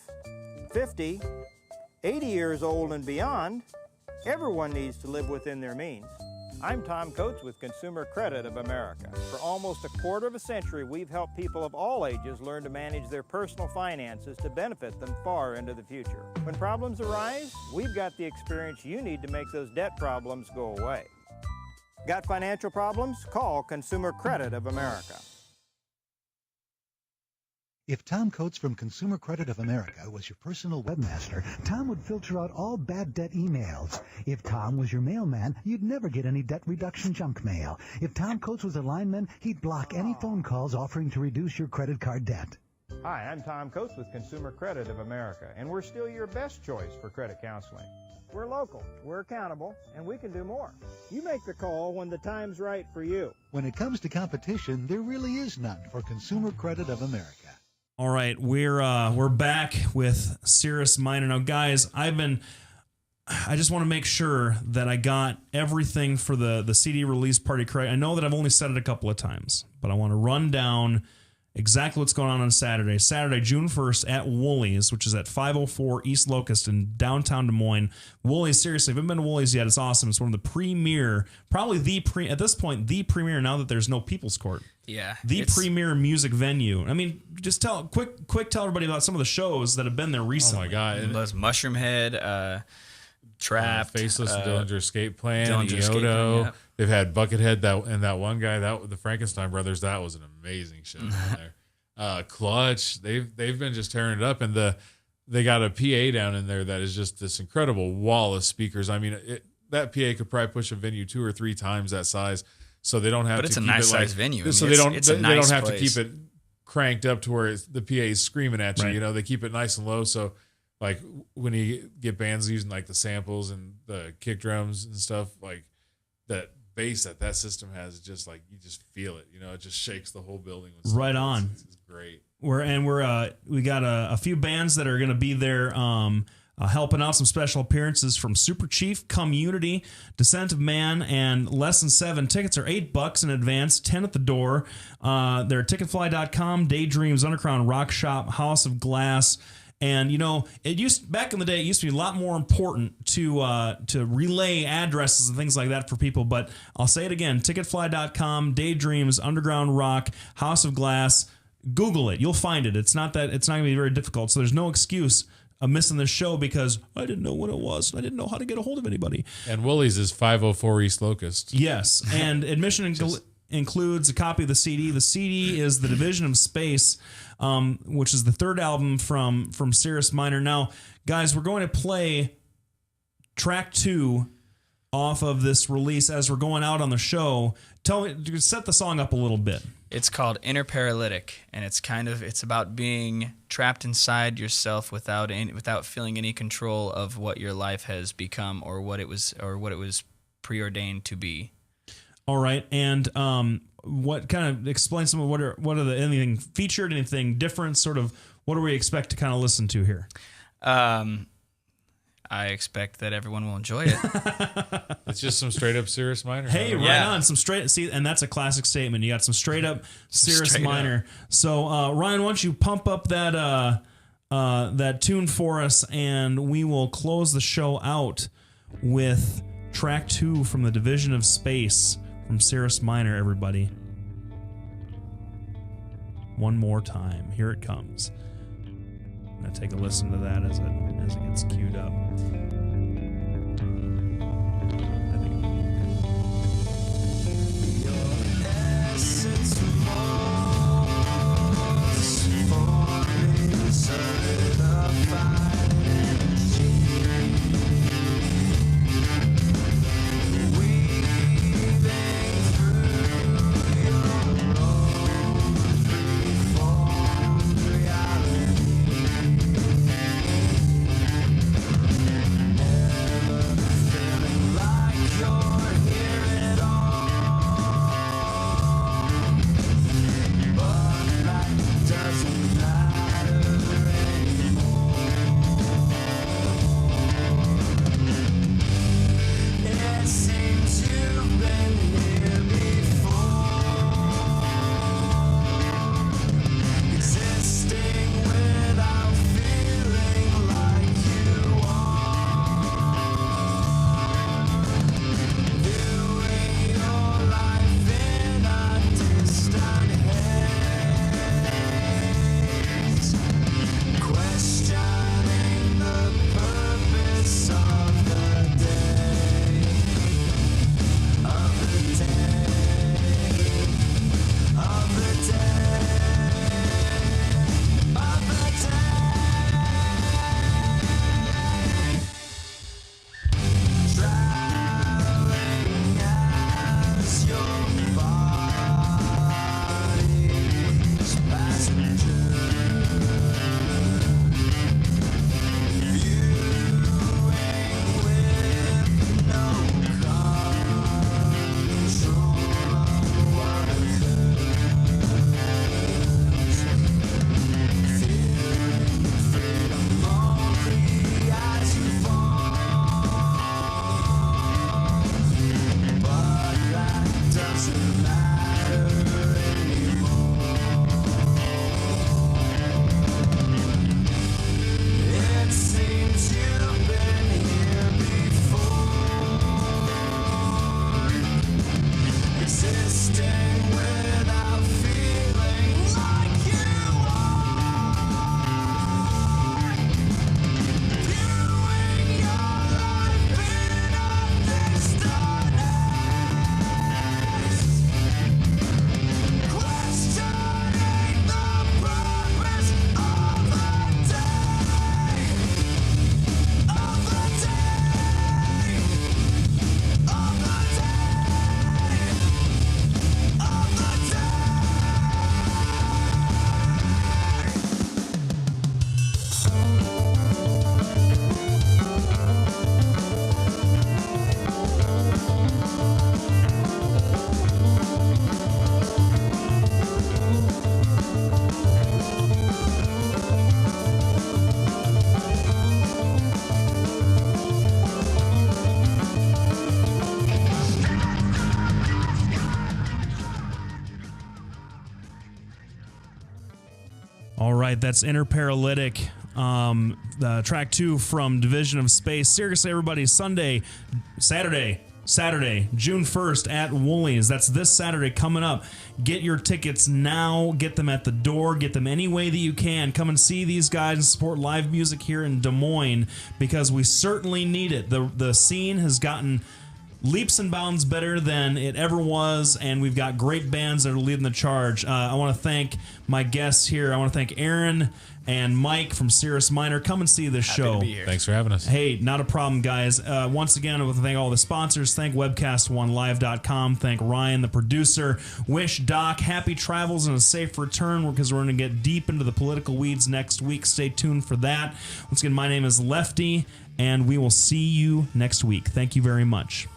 [SPEAKER 12] 50, 80 years old and beyond, everyone needs to live within their means. I'm Tom Coates with Consumer Credit of America. For almost a quarter of a century, we've helped people of all ages learn to manage their personal finances to benefit them far into the future. When problems arise, we've got the experience you need to make those debt problems go away. Got financial problems? Call Consumer Credit of America.
[SPEAKER 13] If Tom Coates from Consumer Credit of America was your personal webmaster, Tom would filter out all bad debt emails. If Tom was your mailman, you'd never get any debt reduction junk mail. If Tom Coates was a lineman, he'd block any phone calls offering to reduce your credit card debt.
[SPEAKER 12] Hi, I'm Tom Coates with Consumer Credit of America, and we're still your best choice for credit counseling. We're local, we're accountable, and we can do more. You make the call when the time's right for you.
[SPEAKER 13] When it comes to competition, there really is none for Consumer Credit of America.
[SPEAKER 1] All right, we're back with Cirrus Minor. Now, guys, I just want to make sure that I got everything for the CD release party correct. I know that I've only said it a couple of times, but I want to run down exactly what's going on Saturday. Saturday, June 1st at Woolies, which is at 504 East Locust in downtown Des Moines. Woolies, seriously, if you haven't been to Woolies yet, it's awesome. It's one of the premier, probably at this point, the premier now that there's no People's Court.
[SPEAKER 2] Yeah.
[SPEAKER 1] The premier music venue. I mean, just tell everybody about some of the shows that have been there recently.
[SPEAKER 3] Oh my God.
[SPEAKER 2] Those Mushroom Head, Trapped,
[SPEAKER 3] Faceless, Dillinger Escape Plan,
[SPEAKER 2] Dillinger Escape Plan,
[SPEAKER 3] Iodo.
[SPEAKER 2] yeah.
[SPEAKER 3] They've had Buckethead and that one guy, the Frankenstein Brothers. That was an amazing show down there. Clutch, they've been just tearing it up, and they got a PA down in there that is just this incredible wall of speakers. I mean, that PA could probably push a venue 2 or 3 times that size, so they don't have.
[SPEAKER 2] But
[SPEAKER 3] to
[SPEAKER 2] it's a
[SPEAKER 3] keep
[SPEAKER 2] nice
[SPEAKER 3] it
[SPEAKER 2] size venue. I
[SPEAKER 3] So
[SPEAKER 2] mean,
[SPEAKER 3] they don't have
[SPEAKER 2] place.
[SPEAKER 3] to keep it cranked up to where the PA is screaming at you.
[SPEAKER 1] Right.
[SPEAKER 3] You know, they keep it nice and low. So, like when you get bands using like the samples and the kick drums and stuff, like that bass that system has, just like you just feel it. You know, it just shakes the whole building.
[SPEAKER 1] Right on.
[SPEAKER 3] It's great.
[SPEAKER 1] We got a few bands that are going to be there helping out, some special appearances from Super Chief, Community, Descent of Man, and Lesson 7. Tickets are $8 in advance, 10 at the door. They're at ticketfly.com, Daydreams, Underground Rock Shop, House of Glass. And, you know, back in the day, it used to be a lot more important to relay addresses and things like that for people. But I'll say it again, ticketfly.com, Daydreams, Underground Rock, House of Glass. Google it. You'll find it. It's not going to be very difficult. So there's no excuse of missing this show because I didn't know what it was. I didn't know how to get a hold of anybody.
[SPEAKER 3] And Woolies is 504 East Locust.
[SPEAKER 1] Yes. And admission includes a copy of the CD. The CD is The Division of Space, which is the third album from Cirrus Minor. Now, guys, we're going to play track 2 off of this release as we're going out on the show. Set the song up a little bit.
[SPEAKER 2] It's called Inner Paralytic, and it's about being trapped inside yourself without feeling any control of what your life has become or what it was preordained to be. All right, and what kind of explain some of what are the anything featured, anything different, sort of what do we expect to kind of listen to here? I expect that everyone will enjoy it.
[SPEAKER 3] It's just some straight up Cirrus Minor.
[SPEAKER 1] Hey, right on. Some straight, see, and that's a classic statement. You got some straight up Cirrus Minor. So, Ryan, why don't you pump up that tune for us, and we will close the show out with track 2 from The Division of Space from Cirrus Minor, everybody. one more time. Here it comes. I'm going to take a listen to that as it gets queued up. All right, that's Interparalytic, track 2 from Division of Space. Seriously, everybody, Saturday, June 1st at Woolies. That's this Saturday coming up. Get your tickets now. Get them at the door. Get them any way that you can. Come and see these guys and support live music here in Des Moines because we certainly need it. The scene has gotten leaps and bounds better than it ever was, and we've got great bands that are leading the charge. I want to thank my guests here. I want to thank Aaron and Mike from Cirrus Minor. Come and see this show.
[SPEAKER 2] To be here.
[SPEAKER 3] Thanks for having us.
[SPEAKER 1] Hey, not a problem, guys. Once again, I want to thank all the sponsors. Thank webcast1live.com. Thank Ryan, the producer. Wish Doc happy travels and a safe return because we're going to get deep into the political weeds next week. Stay tuned for that. Once again, my name is Lefty, and we will see you next week. Thank you very much.